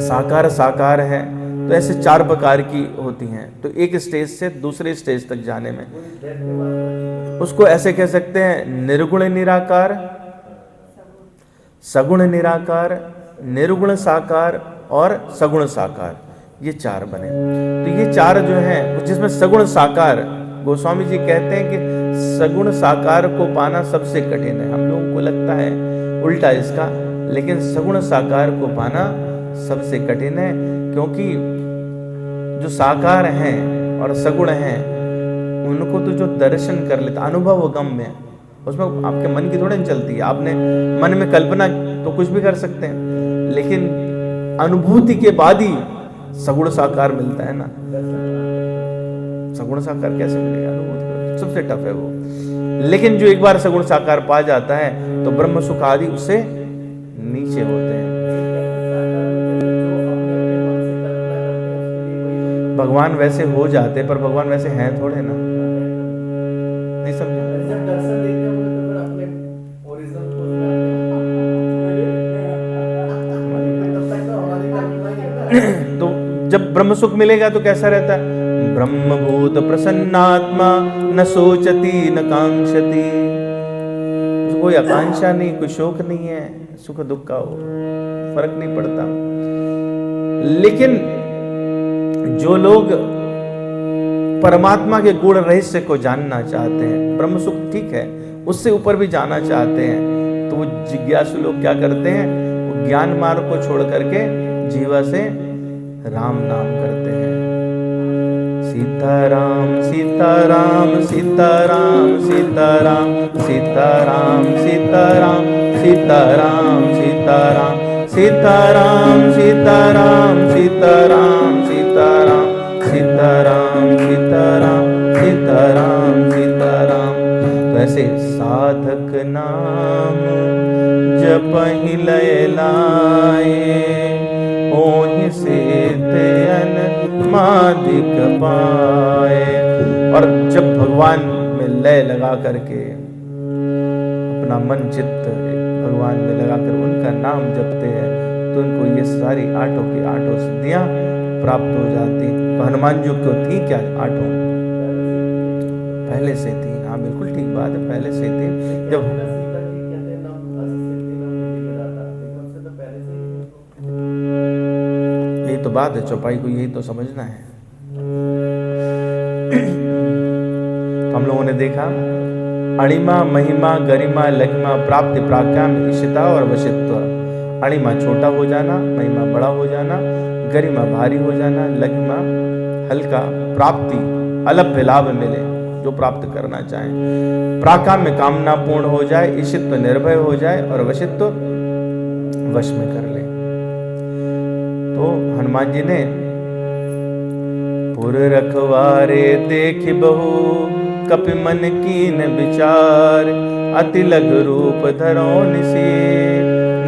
साकार साकार है। तो ऐसे 4 प्रकार की होती हैं। तो एक स्टेज से दूसरे स्टेज तक जाने में उसको ऐसे कह सकते हैं, निर्गुण निराकार, सगुण निराकार, निर्गुण साकार और सगुण साकार, ये 4 बने। तो ये 4 जो हैं, जिसमें सगुण साकार, गोस्वामी जी कहते हैं कि सगुण साकार को पाना सबसे कठिन है। हम लोगों को लगता है उल्टा इसका, लेकिन सगुण साकार को पाना सबसे कठिन है, क्योंकि जो साकार हैं और सगुण हैं उनको तो जो दर्शन कर लेता, अनुभव गम में, उसमें आपके मन की थोड़ी नहीं चलती है। आपने मन में कल्पना तो कुछ भी कर सकते हैं, लेकिन अनुभूति के बाद ही सगुण साकार मिलता है ना। सगुण साकार कैसे मिलेगा? अनुभूति सबसे टफ है वो। लेकिन जो एक बार सगुण साकार पा जाता है तो ब्रह्म सुख आदि उससे नीचे होते हैं। भगवान वैसे हो जाते, पर भगवान वैसे हैं थोड़े ना, नहीं समझे? जब दर्शन देखते होंगे तो फिर अपने ओरिजिनल पोज में आते हैं। तब तक तो हमारी कल्पना ही है ना। तो जब ब्रह्म सुख मिलेगा तो कैसा रहता है? ब्रह्मभूत प्रसन्नात्मा न सोचती न कांक्षती, कोई आकांक्षा नहीं, कोई शोक नहीं है, सुख दुख का फर्क नहीं पड़ता। लेकिन जो लोग परमात्मा के गुण रहस्य को जानना चाहते हैं, ब्रह्म सुख ठीक है, उससे ऊपर भी जाना चाहते हैं, तो वो जिज्ञासु लोग क्या करते हैं? वो ज्ञान मार्ग को छोड़ करके जीवा से राम नाम करते हैं। सीताराम सीताराम सीताराम सीताराम सीताराम सीताराम सीताराम सीताराम सीताराम सीताराम सीताराम सीताराम सीताराम सीताराम सीताराम सीताराम। तो ऐसे साधक नाम जपहि लय लाए, ओहि सिद्ध अनमादिक पाए। और जब भगवान में लय लगा करके अपना मन चित्त भगवान में लगाकर उनका नाम जपते हैं तो उनको ये सारी आठों की आठों सिद्धियां प्राप्त हो जाती। तो हनुमान जी को थी क्या आठों? पहले से थी। हाँ बिल्कुल ठीक बात है, पहले से थी। जब यही तो बात है, चौपाई को यही तो समझना है। तो हम लोगों ने देखा अणिमा महिमा गरिमा लघिमा प्राप्ति प्राकाम ईशिता और वशित्व। अणिमा छोटा हो जाना, महिमा बड़ा हो जाना, गरिमा भारी हो जाना, लघिमा हल्का, प्राप्ति अलभ्य लाभ मिले जो प्राप्त करना चाहें, प्राकाम में कामना पूर्ण हो जाए, ईशित्व निर्भय हो जाए और वशित्व वश में कर ले। तो हनुमान जी ने पुर रखवारे देख बहु कपि मन कीन विचार, अति लघु रूप धरो निसी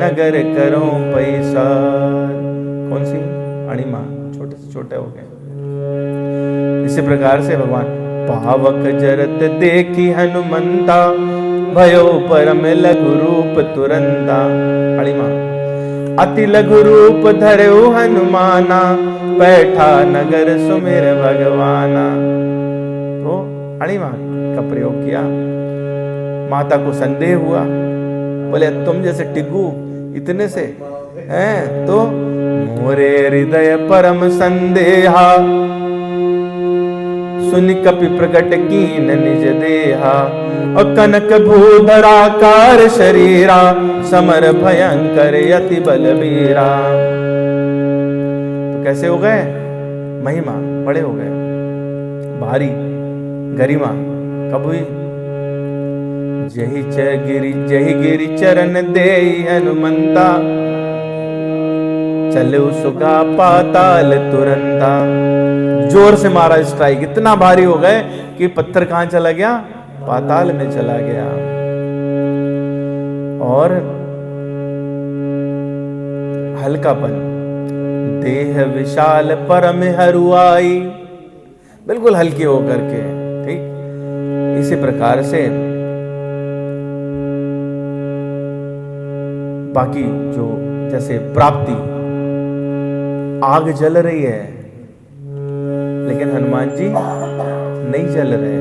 नगर करो पैसार। कौन सी? अणिमा, छोटे से छोटे हो गए। इसी प्रकार से भगवान पावक जरत देखी हनुमंता, भयो परम लघु रूप तुरंता। अणिमा अति लघु रूप धरो हनुमाना, बैठा नगर सुमिर भगवाना। तो अणिमा का प्रयोग किया। माता को संदेह हुआ, बोले तुम जैसे टिग्गू इतने से हैं तो मोरे हृदय परम संदेहा, सुनि कपि प्रकट कीन निज देहा, और कनक भूधराकार शरीरा, समर भयंकर यति बलबीरा। तो कैसे हो गए? महिमा बड़े हो गए, भारी, गरिमा कब हुई? जही गिरि चरण देई हनुमंता, चलो सुगा पाताल तुरंता। जोर से मारा स्ट्राइक, इतना भारी हो गए कि पत्थर कहां चला गया? पाताल में चला गया। और हल्कापन, देह विशाल परम हरुआई, बिल्कुल हल्के होकर के, ठीक। इसी प्रकार से बाकी जो जैसे प्राप्ति, आग जल रही है लेकिन हनुमान जी नहीं जल रहे,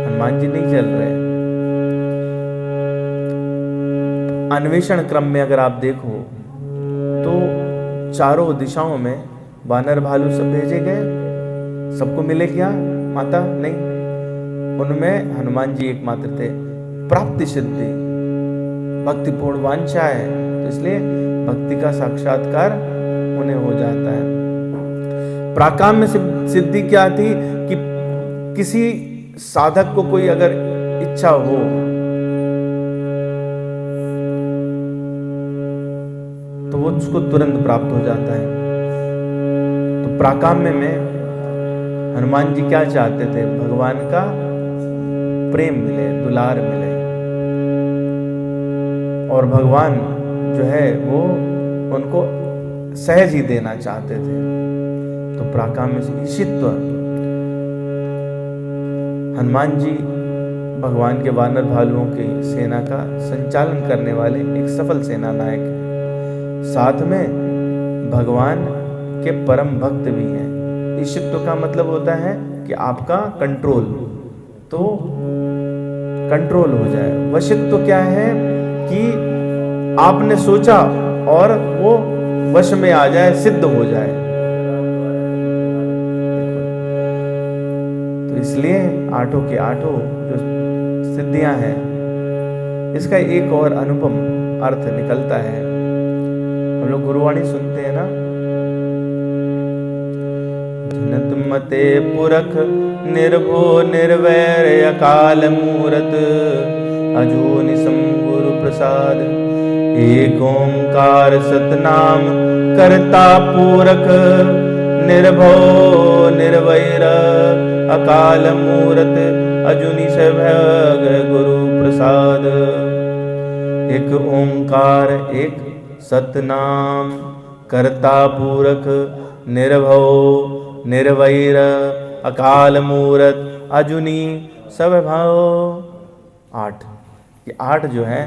हनुमान जी नहीं जल रहे। अन्वेषण क्रम में अगर आप देखो तो चारों दिशाओं में वानर भालू सब भेजे गए, सबको मिले क्या माता? नहीं, उनमें हनुमान जी एकमात्र थे। प्राप्ति सिद्धि, भक्तिपूर्ण वांछा है तो इसलिए भक्ति का साक्षात्कार उन्हें हो जाता है। प्राकाम में सिद्धि क्या थी कि किसी साधक को कोई अगर इच्छा हो तो वो उसको तुरंत प्राप्त हो जाता है। तो प्राकाम्य में हनुमान जी क्या चाहते थे? भगवान का प्रेम मिले, दुलार मिले, और भगवान जो है वो उनको सहज ही देना चाहते थे। तो प्राकाम्य से ईशित्व, हनुमान जी भगवान के वानर भालुओं की सेना का संचालन करने वाले एक सफल सेना नायक हैं। साथ में भगवान के परम भक्त भी हैं। ईशित्व का मतलब होता है कि आपका कंट्रोल, तो कंट्रोल हो जाए। वशित्व क्या है कि आपने सोचा और वो वश में आ जाए, सिद्ध हो जाए। तो इसलिए आठों के आठों जो सिद्धियां हैं, इसका एक और अनुपम अर्थ निकलता है। हम लोग गुरुवाणी सुनते हैं ना, जिनत मते पुरख निर्भो निर्वैर अकाल मूरत अजूनि सम गुरु प्रसाद एक ओंकार सतनाम करता पूरख निर्भो निर्वैर अकाल मूरत अजूनि सभग गुरु प्रसाद। एक ओंकार, एक सतनाम, करता पूरख, निर्भव निर्वैर अकाल मूरत अजूनि सभव। 8, ये 8 जो है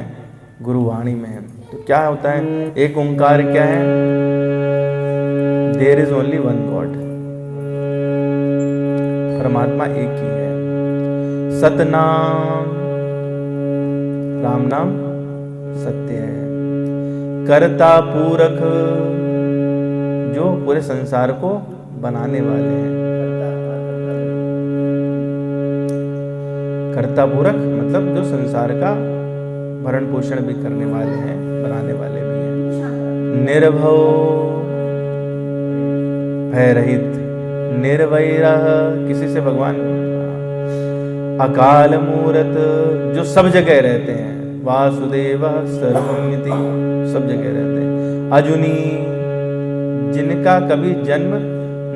गुरुवाणी में है। तो क्या होता है एक ओंकार? क्या है? There is only one god, परमात्मा एक ही है। सतनाम, राम नाम सत्य है। करता पूरख, जो पूरे संसार को बनाने वाले हैं। करता पूरख मतलब जो संसार का भरण पोषण भी करने वाले हैं, बनाने वाले भी हैं। निर्भव, भय रहित, निर्वैरः, किसी से भगवान। अकाल मूरत, जो सब जगह रहते हैं। वासुदेवः सर्वमिति, सब जगह रहते हैं। अजूनि, जिनका कभी जन्म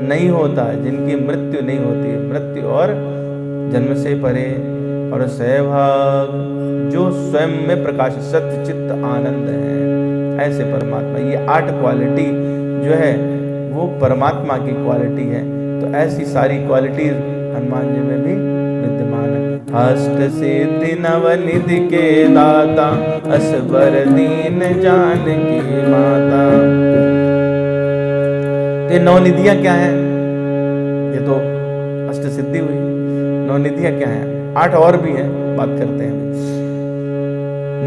नहीं होता, जिनकी मृत्यु नहीं होती, मृत्यु और जन्म से परे। और सहभाग, जो स्वयं में प्रकाश, सत्य चित्त आनंद है। ऐसे परमात्मा, ये 8 क्वालिटी जो है वो परमात्मा की क्वालिटी है। तो ऐसी सारी क्वालिटीज हनुमान जी में भी विद्यमान है। अष्ट सिद्धि नवनिधि के दाता असबर दीन जानकी माता। ये 9 निधियां क्या हैं? ये तो अष्ट सिद्धि हुई। 9 निधियां क्या हैं? 8 और भी हैं, बात करते हैं।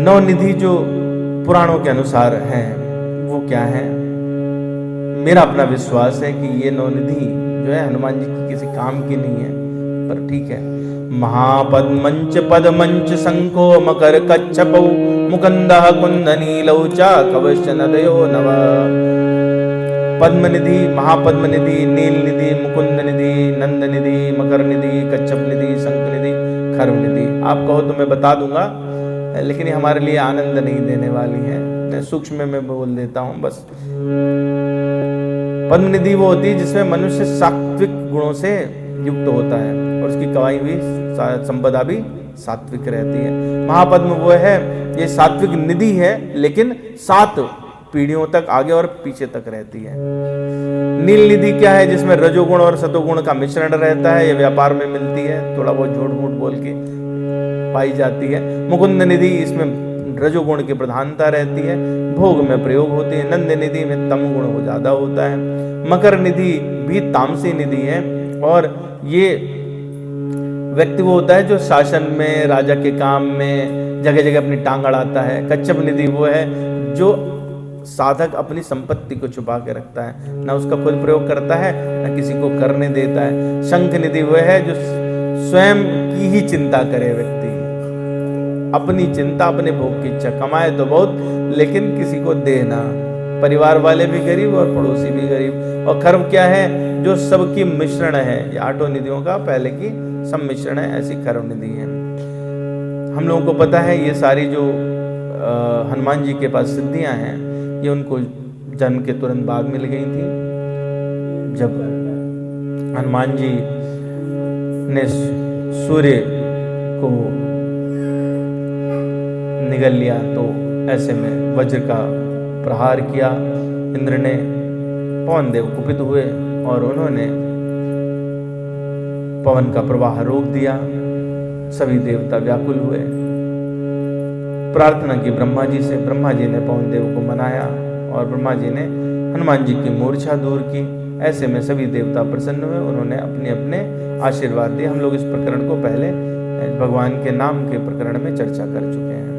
9 निधि जो पुराणों के अनुसार हैं वो क्या है? मेरा अपना विश्वास है कि ये 9 निधि जो है हनुमान जी की किसी काम की नहीं है, पर ठीक है। महापद मंच पद मंच शंको मकर कच्छपौ मुकुंदः कुंदनीलौ च कवच नदयो नव। पद्म निधि, महापद्म निधि, नील निधि, मुकुंद निधि, नंद निधि, मकर निधि, कच्छप निधि, शंख निधि, खर्व निधि। आप कहो तो मैं बता दूंगा, लेकिन ये हमारे लिए आनंद नहीं देने वाली है। मैं सूक्ष्म में बोल देता हूं बस। पद्म निधि वो होती है जिसमें मनुष्य सात्विक गुणों से युक्त होता है और उसकी कमाई हुई संपदा भी सात्विक रहती है। महापद्म वो है, ये सात्विक निधि है, लेकिन 7 पीढ़ियों तक आगे और पीछे तक रहती है। नील निधि क्या है? जिसमें रजोगुण और सतोगुण का मिश्रण रहता है। ये व्यापार में मिलती है, थोड़ा बहुत झूठ मूठ बोल के पाई जाती है। मुकुंद निधि, इसमें रजोगुण की प्रधानता रहती है, भोग में प्रयोग होती है। नंद निधि में तम गुण हो ज्यादा होता है। मकर निधि भी तामसी निधि है और ये व्यक्ति वो होता है जो शासन में, राजा के काम में जगह जगह अपनी टांग अड़ाता है। कच्छप निधि वो है जो साधक अपनी संपत्ति को छुपा के रखता है, ना उसका खुद प्रयोग करता है ना किसी को करने देता है। शंख निधि वो है जो स्वयं की ही चिंता करे व्यक्ति, अपनी चिंता, अपने भोग की इच्छा, कमाए तो बहुत लेकिन किसी को देना। परिवार वाले भी गरीब और पड़ोसी भी गरीब। और खर्व क्या है? जो सबकी मिश्रण है। ये 8 निधियों का पहले की सम्मिश्रण है, ऐसी खर्व निधि है। हम लोगों को पता है ये सारी जो हनुमान जी के पास सिद्धियां हैं, ये उनको जन्म के तुरंत बाद मिल गई थी। जब हनुमान जी ने सूर्य को निगल लिया तो ऐसे में वज्र का प्रहार किया इंद्र ने। पवन देव कुपित हुए और उन्होंने पवन का प्रवाह रोक दिया। सभी देवता व्याकुल हुए, प्रार्थना की ब्रह्मा जी से। ब्रह्मा जी ने पवन देव को मनाया और ब्रह्मा जी ने हनुमान जी की मूर्छा दूर की। ऐसे में सभी देवता प्रसन्न हुए, उन्होंने अपने अपने आशीर्वाद दिए। हम लोग इस प्रकरण को पहले भगवान के नाम के प्रकरण में चर्चा कर चुके हैं।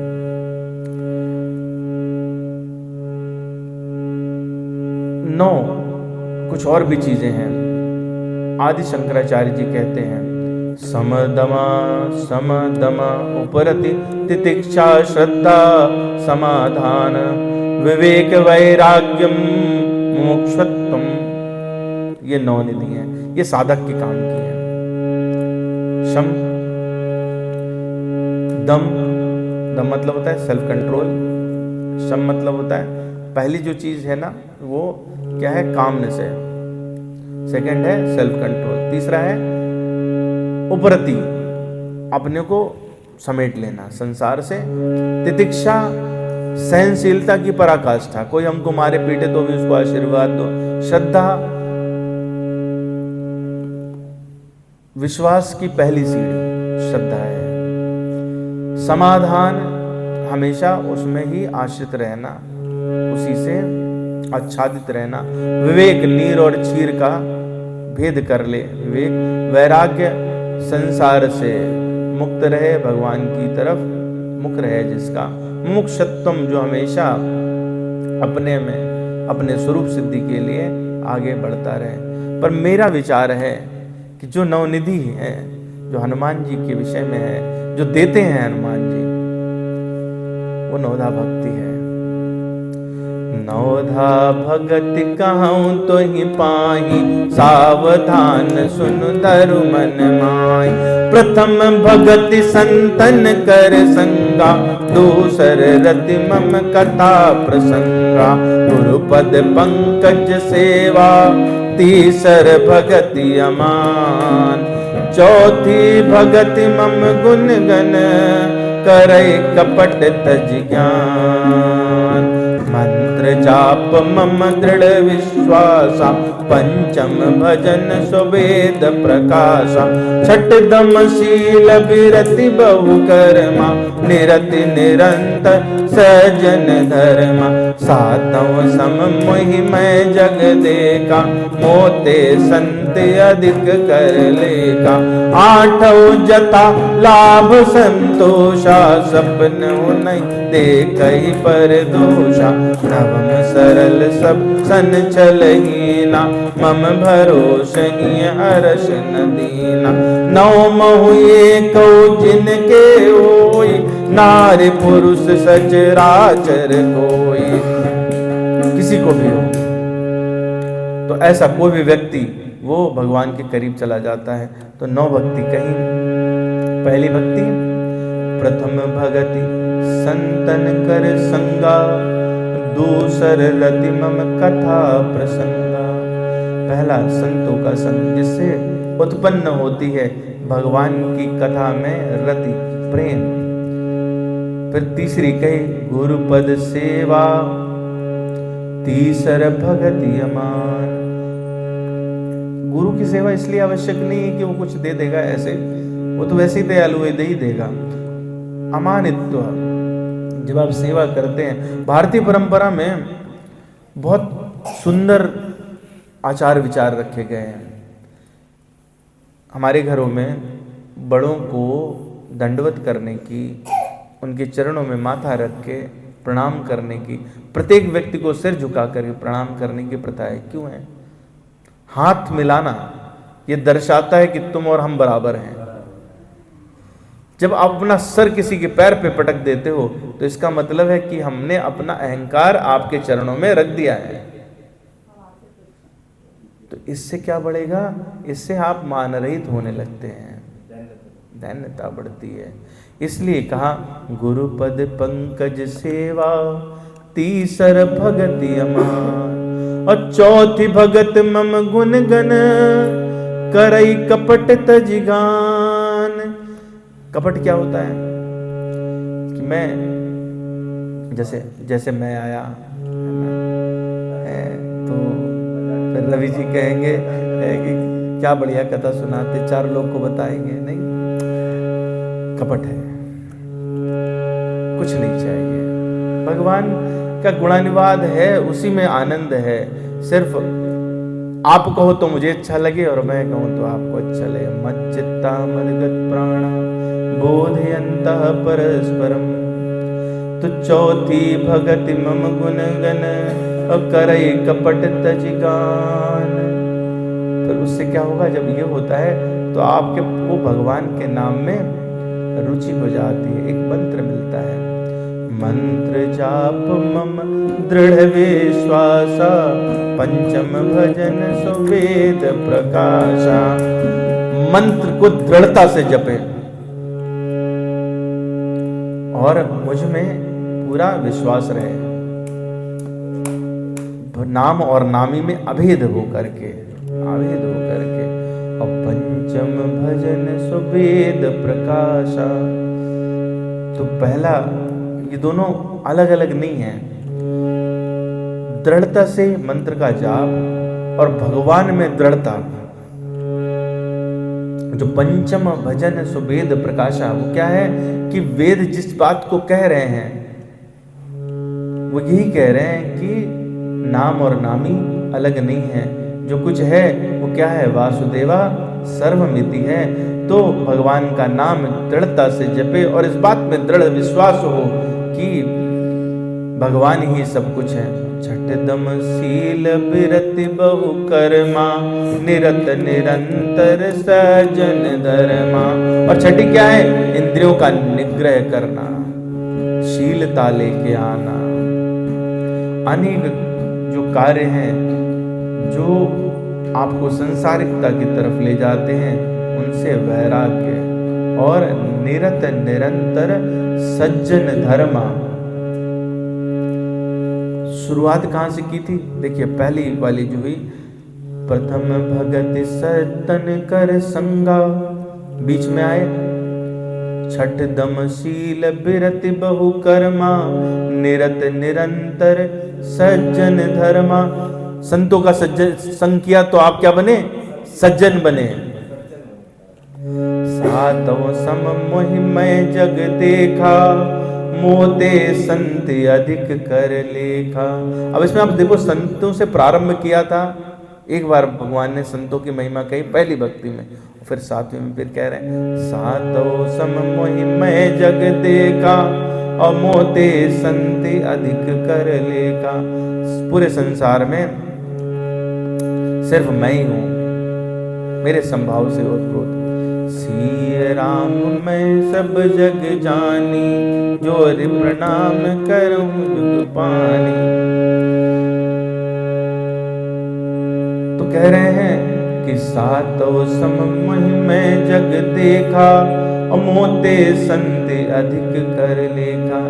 नौ कुछ और भी चीजें हैं। आदि शंकराचार्य जी कहते हैं समदमा उपरति तितिक्षा श्रद्धा समाधान विवेक वैराग्यम मुमुक्षुत्वम। ये 9 निधि हैं, ये साधक के काम की हैं। शम दम मतलब होता है सेल्फ कंट्रोल। शम मतलब होता है पहली जो चीज है ना वो क्या है, कामनेस है। सेकंड है सेल्फ कंट्रोल। तीसरा है उपरति, अपने को समेट लेना संसार से। तितिक्षा सहनशीलता की पराकाष्ठा, कोई हमको मारे पीटे तो भी उसको आशीर्वाद दो। श्रद्धा विश्वास की पहली सीढ़ी श्रद्धा है। समाधान हमेशा उसमें ही आश्रित रहना, उसी से आच्छादित रहना। विवेक नीर और क्षीर का भेद कर ले विवेक। वैराग्य संसार से मुक्त रहे, भगवान की तरफ मुख रहे जिसका। मुमुक्षुत्वम जो हमेशा अपने में अपने स्वरूप सिद्धि के लिए आगे बढ़ता रहे। पर मेरा विचार है कि जो नवनिधि है, जो हनुमान जी के विषय में है, जो देते हैं हनुमान जी, वो नवधा भक्ति है। नवधा भगति कहूँ तो ही पाही, सावधान सुन धरु मन माई। प्रथम भगति संतन कर संगा, दूसर रति मम कथा प्रसंगा। गुरुपद पंकज सेवा, तीसर भगति अमान। चौथी भगति मम गुण गण, करई कपट तज ज्ञान। मंत्र जाप मम दृढ़ विश्वासा, पंचम भजन सुवेद प्रकाशा। छठ दम शील विरति बहु कर्मा, निरति निरंतर सजन धर्मा। सातव सम मोहि मैं जग देखा, मोते संत अधिक कर लेका। आठव जता लाभ संतोषा, सपन नहीं देखई पर दोषा। नवम सरल सब सन चलहीना, मम भरोसही हर्ष न दीना। नवमहु एको जिनके होई, नारी पुरुष सचराचर कोई। किसी को भी हो तो ऐसा कोई भी व्यक्ति वो भगवान के करीब चला जाता है। तो 9 भक्ति कहीं। पहली भक्ति प्रथम भगति संतन कर संगा, दूसर रति मम कथा प्रसंगा। पहला संतों का संग, जिससे उत्पन्न होती है भगवान की कथा में रति प्रेम। फिर तीसरी कही गुरुपद सेवा, तीसर भगति अमान। गुरु की सेवा इसलिए आवश्यक नहीं है कि वो कुछ दे देगा ऐसे, वो तो वैसे ही दयालु है, दे ही देगा। अमानित्व, जब आप सेवा करते हैं, भारतीय परंपरा में बहुत सुंदर आचार विचार रखे गए हैं। हमारे घरों में बड़ों को दंडवत करने की, उनके चरणों में माथा रख के प्रणाम करने की, प्रत्येक व्यक्ति को सिर झुका कर प्रणाम करने की प्रथा है। क्यों है? हाथ मिलाना ये दर्शाता है कि तुम और हम बराबर हैं। जब आप अपना सर किसी के पैर पे पटक देते हो तो इसका मतलब है कि हमने अपना अहंकार आपके चरणों में रख दिया है। तो इससे क्या बढ़ेगा? इससे आप मान रहित होने लगते हैं, दैन्यता बढ़ती है। इसलिए कहा गुरुपद पंकज सेवा, तीसर भगति अमान। और चौथी भगत मम गुण गण, करई कपट तजिगान। कपट क्या होता है? कि मैं जैसे मैं आया तो फिर रवि जी कहेंगे कि क्या बढ़िया कथा सुनाते, 4 लोग को बताएंगे। नहीं, कपट है, कुछ नहीं चाहिए। भगवान का गुणानुवाद है, उसी में आनंद है। सिर्फ आप कहो तो मुझे अच्छा लगे और मैं कहूँ तो आपको अच्छा लगे। मच्चित्ता मदगत प्राणा बोधयन्तः परस्परम तो चौथी भगति मम गुण गण करई कपट तजिगान। फिर उससे क्या होगा, जब ये होता है तो आपके को भगवान के नाम में रुचि हो जाती है। एक मंत्र मिलता है, मंत्र जाप मम दृढ़ विश्वासा पंचम भजन सुवेद प्रकाशा। मंत्र को दृढ़ता से जपे और मुझ में पूरा विश्वास रहे, नाम और नामी में अभेद हो करके, अभेद हो करके। और पंचम भजन सुवेद प्रकाशा, तो पहला, ये दोनों अलग अलग नहीं है। दृढ़ता से मंत्र का जाप और भगवान में दृढ़ता। जो पंचम भजन सुवेद प्रकाशा, वो क्या है कि वेद जिस बात को कह रहे हैं वो यही कह रहे हैं कि नाम और नामी अलग नहीं है। जो कुछ है वो क्या है, वासुदेवा सर्वमिति है। तो भगवान का नाम दृढ़ता से जपे और इस बात में दृढ़ विश्वास हो कि भगवान ही सब कुछ है। छठदम शील बिरति बहु कर्मा निरत निरंतर सजन धर्मा। और छठी क्या है, इंद्रियों का निग्रह करना, शीलता लेके आना। अनेक जो कार्य हैं जो आपको संसारिकता की तरफ ले जाते हैं, उनसे वैराग्य और निरत निरंतर सज्जन धर्मा। शुरुआत कहां से की थी, देखिए पहली वाली जो हुई, प्रथम भगति सतन कर संगा, बीच में आए छठ दम शील बिरति बहु कर्मा निरत निरंतर सज्जन धर्मा। संतों का सज्जन संग किया तो आप क्या बने, सज्जन बने। सातों सम मोहि मैं जग देखा मोते संत अधिक कर लेखा। अब इसमें आप देखो, संतों से प्रारंभ किया था। एक बार भगवान ने संतों की महिमा कही पहली भक्ति में, फिर सातवें में फिर कह रहे हैं सातों सम मोहि मैं जग देखा और मोते संत अधिक कर लेखा। पूरे संसार में सिर्फ मैं ही हूं, मेरे संभाव से ओतप्रोत। सिय राम मैं सब जग जानी जोर प्रणाम करूं जुग पानी। तो कह रहे हैं कि सातों सम मैं जग देखा और मोते संत अधिक कर लेखा।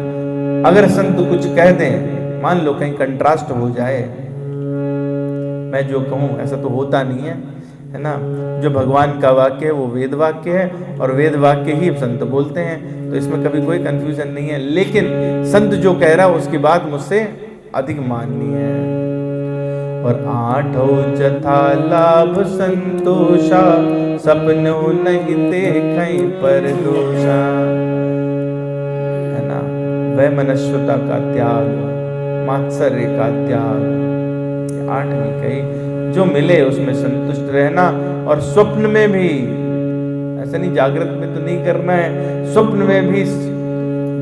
अगर संत कुछ कह दें, मान लो कहीं कंट्रास्ट हो जाए, मैं जो कहूं ऐसा तो होता नहीं है, है ना। जो भगवान का वाक्य है वो वेद वाक्य है और वेद वाक्य ही संत बोलते हैं, तो इसमें कभी कोई कंफ्यूजन नहीं है। लेकिन संत जो कह रहा है उसकी बात मुझसे अधिक माननी है। और आठों जथा लाभ संतोषा सपनों नहीं देखें पर दोषा, है ना। वह मनस्वता का त्याग, मात्सर्य का त्याग, आठवीं कही। जो मिले उसमें संतुष्ट रहना और स्वप्न में भी, ऐसा नहीं जागृत में तो नहीं करना है, स्वप्न में भी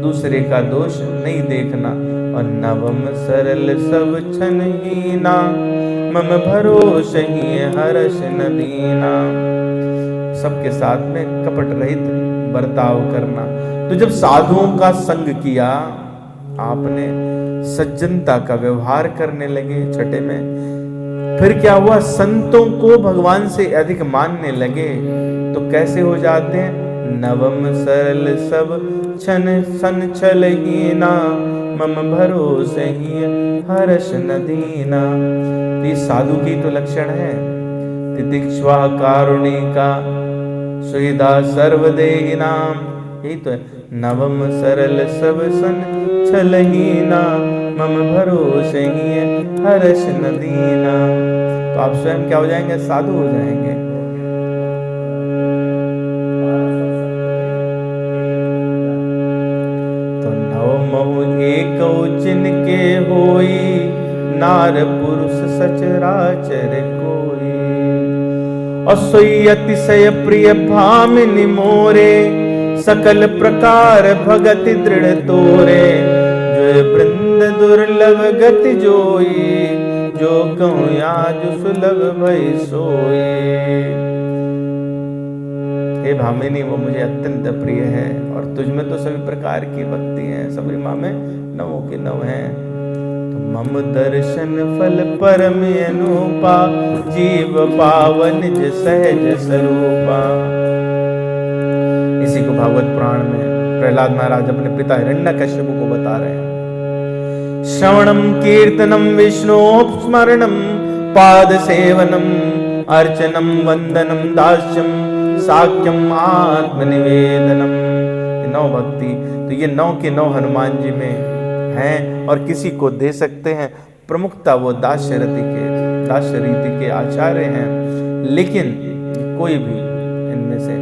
दूसरे का दोष नहीं देखना। और नवम सरल सब छन हीना मम भरोस ही हर्ष न दीना। सबके साथ में कपट रहित बर्ताव करना। तो जब साधुओं का संग किया आपने, सज्जनता का व्यवहार करने लगे छठे में, फिर क्या हुआ, संतों को भगवान से अधिक मानने लगे। तो कैसे हो जाते हैं, नवम सरल सब छन सन छल हीना मम भरोसे ही हर्ष न दीना। ये साधु की तो लक्षण है। तितिक्ष्वा कारुणिका सुविधा सर्वदेहिनाम, यही तो है। नवम सरल सब सन छल हीना मम भरोसे ही हर्ष न दीना। तो आप स्वयं क्या हो जाएंगे, साधु हो जाएंगे। जिनके होई, नार पुरुष सचराचर कोई। और सोई अतिशय प्रिय भामिनी मोरे, सकल प्रकार भगति दृढ़ तोरे। जो वृंद दुर्लभ गति जोई, जो कहूँ आज सुलभ भई सोई। हे भामिनी, वो मुझे अत्यंत प्रिय है, और तुझ में तो सभी प्रकार की भक्ति है, सबरी माँ में नवों के नव हैं। तो मम दर्शन फल परम अनुपा, जीव पावन निज सहज स्वरूपा। इसी को भागवत पुराण में प्रहलाद महाराज अपने पिता हिरण्यकश्यप को बता रहे हैं। श्रवणम कीर्तनम विष्णु स्मरणम, पाद सेवनम अर्चनम वंदनम दास्यम, साक्यम आत्मनिवेदनम। नौ भक्ति तो ये 9 के 9 हनुमान जी में हैं, और किसी को दे सकते हैं। प्रमुखता वो दास्य रीति के आचार्य हैं, लेकिन कोई भी इनमें से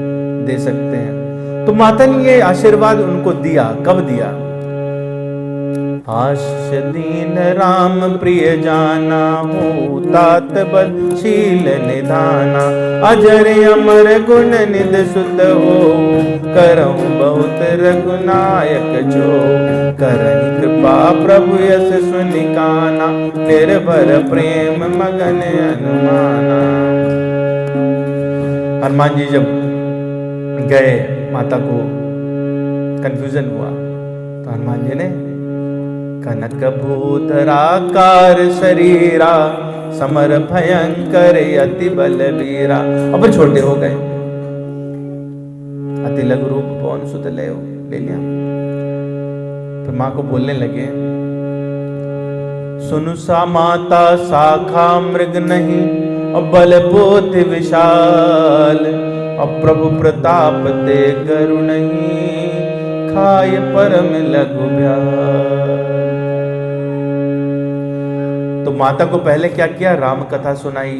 दे सकते हैं। तो माता ने ये आशीर्वाद उनको दिया। कब दिया? आश्य दीन राम प्रिय जाना, हो तात बल शील निधाना। अजर अमर गुण निध सुत हो, करहु बहुत रघुनायक जो। करहि कृपा प्रभु यस सुनि काना, निर्भर प्रेम मगन अनुमाना। हनुमान जी जब गए, माता को कंफ्यूजन हुआ, तो हनुमान जी ने कनक भूधराकार शरीरा, समर भयंकर अति बलवीरा। अब छोटे हो गए, अति लघु रूप पवन सुत ले लिया। फिर माँ को बोलने लगे, सुनु सा माता शाखा मृग नहीं, और बल बोधि विशाल। और प्रभु प्रताप ते गरु नहीं, खाय परम लघु ब्याल। तो माता को पहले क्या किया? राम कथा सुनाई।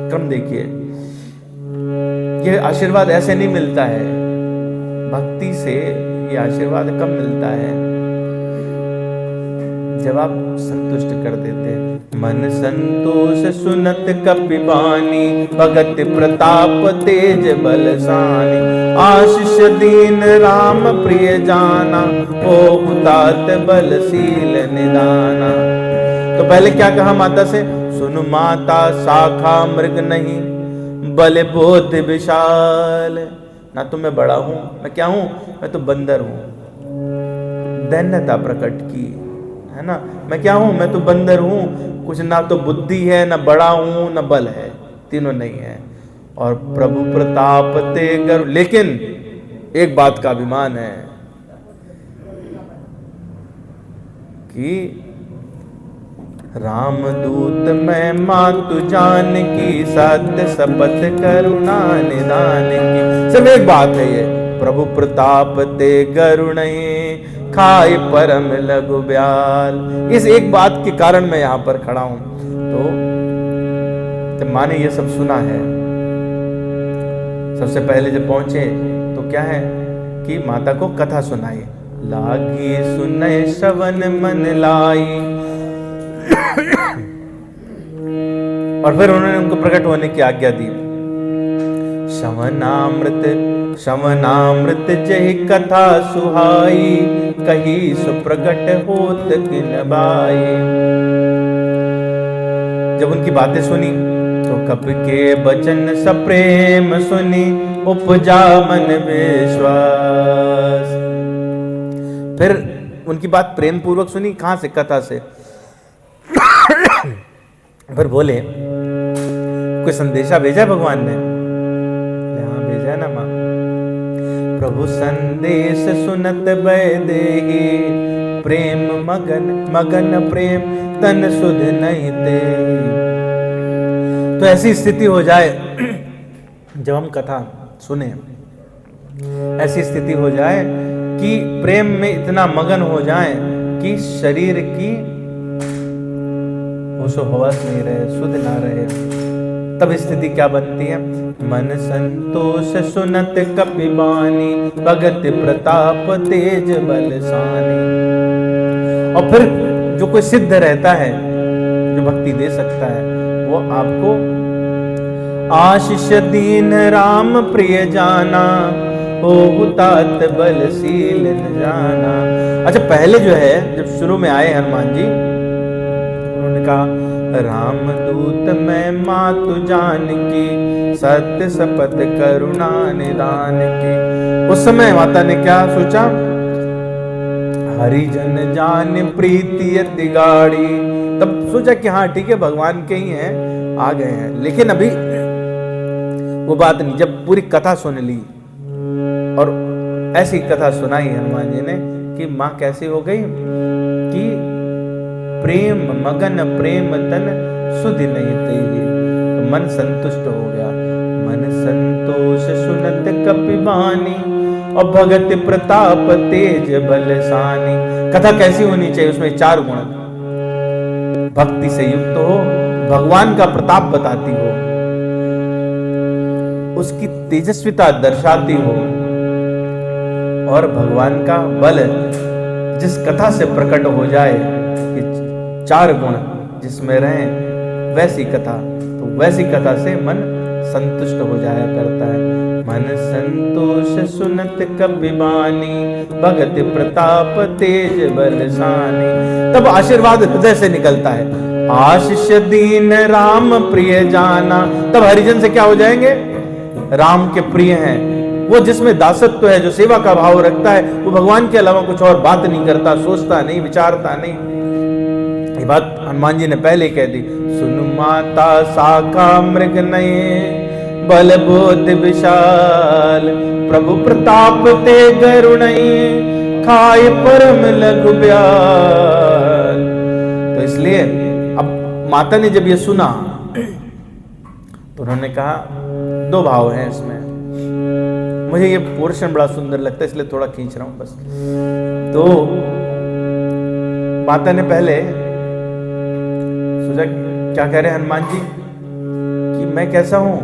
क्रम देखिए, ये आशीर्वाद ऐसे नहीं मिलता है, भक्ति से ये आशीर्वाद कब मिलता है? जब आप संतुष्ट कर देते हैं। मन संतोष सुनत कपि बानी, भगत प्रताप तेज बलसानी। आशीष दीन राम प्रिय जाना, ओ उतात बलशील निदाना। तो पहले क्या कहा माता से? सुनु माता शाखा मृग नहीं, बल बोध विशाल। ना तो मैं बड़ा हूं, मैं क्या हूं? मैं तो बंदर हूं। दैन्यता प्रकट की है ना। मैं क्या हूं? मैं तो बंदर हूं। कुछ ना तो बुद्धि है, ना बड़ा हूं, ना बल है, तीनों नहीं है। और प्रभु प्रताप ते गर्व, लेकिन एक बात का अभिमान है कि रामदूत मैं मातु जान की, सत्य शपथ करुणा निदान की। सिर्फ एक बात है ये, प्रभु प्रताप ते गरुण खाए परम लघु ब्याल। इस एक बात के कारण मैं यहां पर खड़ा हूं। तो जब माँ ने ये सब सुना है, सबसे पहले जब पहुंचे तो क्या है कि माता को कथा सुनाई। लागी सुनय श्रवण मन लाई। और फिर उन्होंने उनको प्रकट होने की आज्ञा दी। श्रवणामृत जहि कथा सुहाई, कही सुप्रगट होत किन बाई। जब उनकी बातें सुनी तो कपि के बचन सप्रेम सुनी, उपजा मन विश्वास। फिर उनकी बात प्रेम पूर्वक सुनी। कहां से? कथा से। फिर बोले, कोई संदेशा भेजा भगवान ने? हाँ भेजा ना मां। प्रभु संदेश सुनत बैदेही, प्रेम मगन प्रेम तन सुध नहीं दे। तो ऐसी स्थिति हो जाए जब हम कथा सुने, ऐसी स्थिति हो जाए कि प्रेम में इतना मगन हो जाए कि शरीर की होशो हवस नहीं रहे, सुध ना रहे। तब स्थिति क्या बनती है? मन संतोष सुनत कपि बानी, भगत प्रताप तेज बलसानी। और फिर जो कोई सिद्ध रहता है, जो भक्ति दे सकता है, वो आपको आशीष दीन राम प्रिय जाना, हो तात बलशील न जाना। अच्छा, पहले जो है जब शुरू में आए हनुमान जी, उन्होंने कहा राम दूत मैं मातु जानकी, सत्य शपथ करुणा निदान की। उस समय माता ने क्या सोचा, हरिजन जान प्रीति अति गाढ़ी। तब सोचा कि हाँ ठीक है, भगवान के ही हैं, आ गए हैं। लेकिन अभी वो बात नहीं। जब पूरी कथा सुन ली और ऐसी कथा सुनाई हनुमान जी ने कि माँ कैसी हो गई कि प्रेम मगन प्रेम तन सुधि नहीं तेहि, तो मन संतुष्ट हो गया। मन संतोष सुनत कपिबानी, और भगत प्रताप तेज बलसानी। कथा कैसी होनी चाहिए, उसमें 4 गुण, भक्ति से युक्त हो, भगवान का प्रताप बताती हो, उसकी तेजस्विता दर्शाती हो, और भगवान का बल जिस कथा से प्रकट हो जाए, ये 4 गुण जिसमें रहें वैसी कथा, तो वैसी कथा से मन संतुष्ट हो जाया करता है। मन संतोष सुनत कपिबानी, भगत प्रताप तेज बलसानी। तब आशीर्वाद हृदय से निकलता है, आशीष दीन राम प्रिय जाना। तब हरिजन से क्या हो जाएंगे, राम के प्रिय हैं। वो जिसमें दासत्व है, जो सेवा का भाव रखता है, वो भगवान के अलावा कुछ और बात नहीं करता, सोचता नहीं, विचारता नहीं। ये बात हनुमान जी ने पहले कह दी, सुन माता शाखा मृग नये, बल बोध विशाल, प्रभु प्रताप ते गरुणई, खाय परम लघु ब्याल। तो इसलिए अब माता ने जब ये सुना तो उन्होंने कहा, 2 भाव हैं इसमें। मुझे ये पोर्शन बड़ा सुंदर लगता है, इसलिए थोड़ा खींच रहा हूं बस। तो माता ने पहले सोचा, क्या कह रहे हनुमान जी कि मैं कैसा हूं,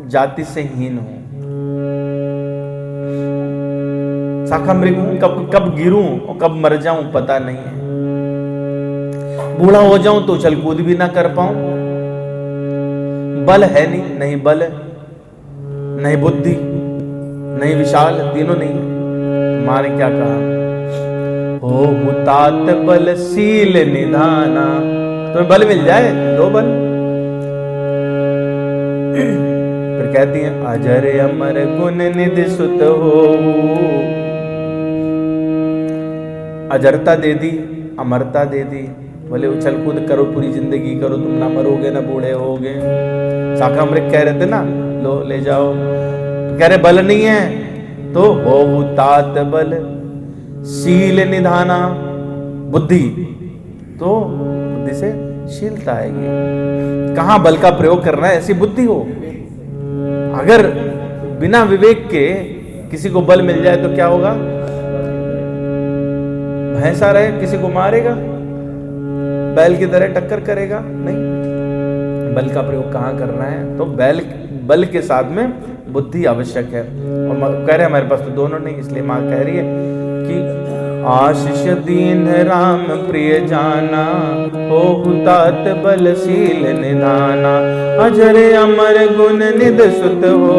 जाति से हीन हूं, शाखा मृग हूं, कब गिरूं और कब मर जाऊं पता नहीं है, बूढ़ा हो जाऊं तो उछल कूद भी ना कर पाऊं, बल है नहीं बल, नहीं बुद्धि, नहीं विशाल, तीनों नहीं। माँ ने क्या कहा, हो हुतात बलशील निधाना। तुम्हें बल मिल जाए, 2 बल। फिर कहती है, अजर अमर गुण निधि सुत हो। अजरता दे दी, अमरता दे दी। बोले उछल कूद करो, पूरी जिंदगी करो, तुम ना मरोगे ना बूढ़े होगे। शाखा मृग कह रहे थे ना, लो ले जाओ। तो कह रहे बल नहीं है, तो हो तात बल शील निधाना, बुद्धि, तो बुद्धि से शीलता आएगी। कहां बल का प्रयोग करना है, ऐसी बुद्धि हो। अगर बिना विवेक के किसी को बल मिल जाए तो क्या होगा, भैंसा रहे किसी को मारेगा, बैल की तरह टक्कर करेगा? नहीं, बल का प्रयोग कहां करना है, तो बल के साथ में बुद्धि आवश्यक है। और कह रहे हैं हमारे पास तो दोनों नहीं, इसलिए माँ कह रही है कि आशीष दीन राम प्रिय जाना, हो हुतात बलशील निधाना। अजर अमर गुण निध सुत हो,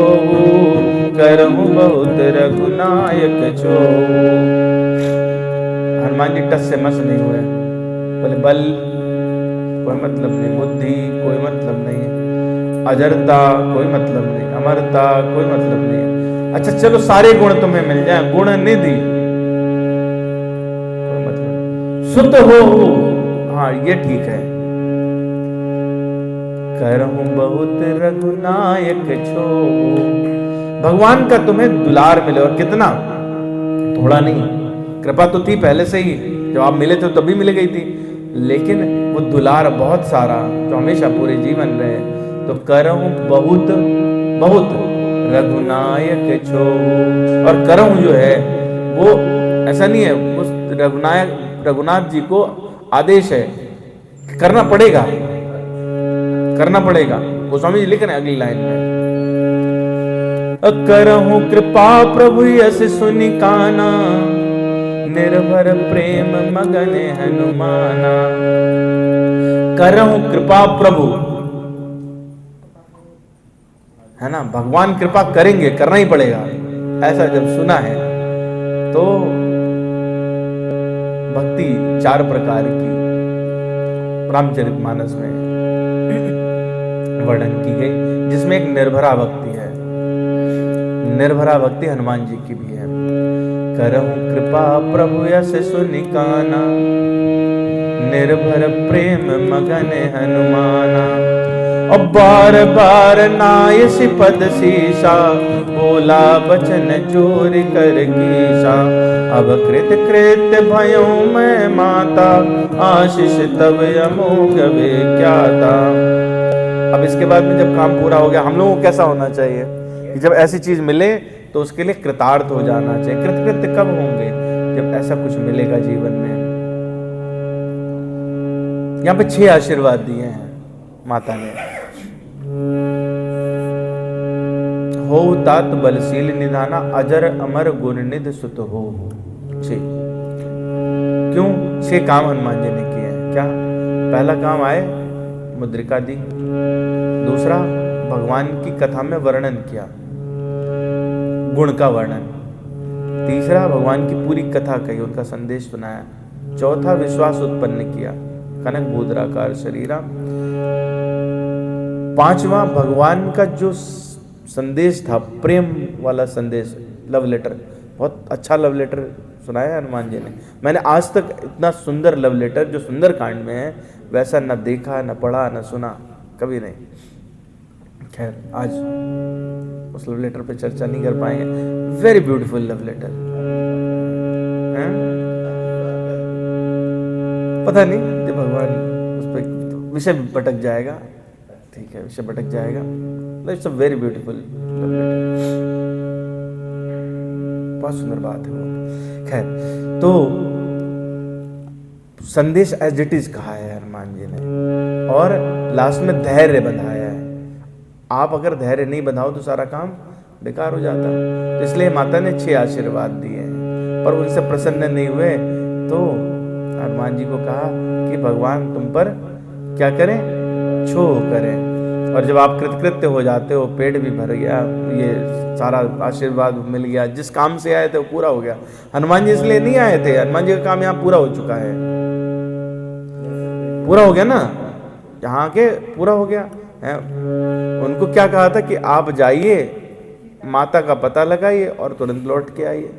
करहु बहुत रघुनायक छो। हनुमान जी टस से मस नहीं हुए, बोले बल कोई मतलब नहीं, बुद्धि कोई मतलब नहीं, अजरता कोई मतलब नहीं, अमरता कोई मतलब नहीं। अच्छा चलो सारे गुण तुम्हें मिल जाए, गुण निधि कोई मतलब, सुत हो, हाँ ये ठीक है, करहूं बहुत रघुनायक छो। भगवान का तुम्हें दुलार मिले, और कितना, थोड़ा नहीं, कृपा तो थी पहले से ही, जब आप मिले थे तभी मिल गई थी, लेकिन वो दुलार बहुत सारा जो हमेशा पूरे जीवन रहे। तो करहूं बहुत बहुत रघुनायक छो। और करहूं जो है वो ऐसा नहीं है, उस रघुनाथ जी को आदेश है, करना पड़ेगा, करना पड़ेगा। गोस्वामी जी लिख रहे हैं अगली लाइन में, करहूं कृपा प्रभु यस सुनि काना, निर्भर प्रेम मगन हनुमाना। करहु कृपा प्रभु, है ना, भगवान कृपा करेंगे, करना ही पड़ेगा। ऐसा जब सुना है तो भक्ति 4 प्रकार की रामचरितमानस में वर्णन की गई, जिसमें एक निर्भरा भक्ति है। निर्भरा भक्ति हनुमान जी की भी है। करहु कृपा प्रभु यस सुनि काना, निर्भर प्रेम मगन हनुमाना। और बार बार नाय सिपद सीसा, बोला बचन चोर कर कीसा। अब कृत कृत भयो मैं माता, आशीष तब अमोघ विख्याता। अब इसके बाद में जब काम पूरा हो गया, हम लोगों को कैसा होना चाहिए कि जब ऐसी चीज मिले तो उसके लिए कृतार्थ हो जाना चाहिए। कृतकृत्य कब होंगे? जब ऐसा कुछ मिलेगा जीवन में। यहाँ पे 6 आशीर्वाद दिए हैं माता ने। हो तात बलशील निधाना, अजर अमर गुण निधि सुत हो। 6 क्यों? 6 काम हनुमान जी ने किए हैं। क्या? पहला काम आए मुद्रिका दी, दूसरा भगवान की कथा में वर्णन किया, गुण का वर्णन, तीसरा भगवान की पूरी कथा कही, उनका संदेश सुनाया, चौथा विश्वास उत्पन्न किया, कनक बोधराकार शरीरा, पांचवा भगवान का जो संदेश था, प्रेम वाला संदेश, लव लेटर, बहुत अच्छा लव लेटर सुनाया हनुमान जी ने। मैंने आज तक इतना सुंदर लव लेटर जो सुंदर कांड में है वैसा न देखा, न पढ़ा, न सुना, कभी नहीं। खैर, आज उस लव लेटर पे चर्चा नहीं कर पाएंगे। Very beautiful love letter. पता नहीं जब भगवान उस पर विषय भटक जाएगा, ठीक है, विषय भटक जाएगा। It's a very beautiful love letter, बहुत सुंदर बात है वो। खैर, तो संदेश एज इट इज कहा है हनुमान जी ने, और लास्ट में धैर्य बंधाया है। आप अगर धैर्य नहीं बंधाओ तो सारा काम बेकार हो जाता है। तो इसलिए माता ने 6 आशीर्वाद दिए हैं, पर उनसे प्रसन्न नहीं हुए तो हनुमान जी को कहा कि भगवान तुम पर क्या करें? क्षोभ करें। और जब आप कृतकृत्य हो जाते हो, पेट भी भर गया, ये सारा आशीर्वाद मिल गया, जिस काम से आए थे वो पूरा हो गया। हनुमान जी इसलिए नहीं आए थे, हनुमान जी का काम यहाँ पूरा हो चुका है, पूरा हो गया ना, यहाँ के पूरा हो गया है। उनको क्या कहा था कि आप जाइए, माता का पता लगाइए और तुरंत लौट के आइए।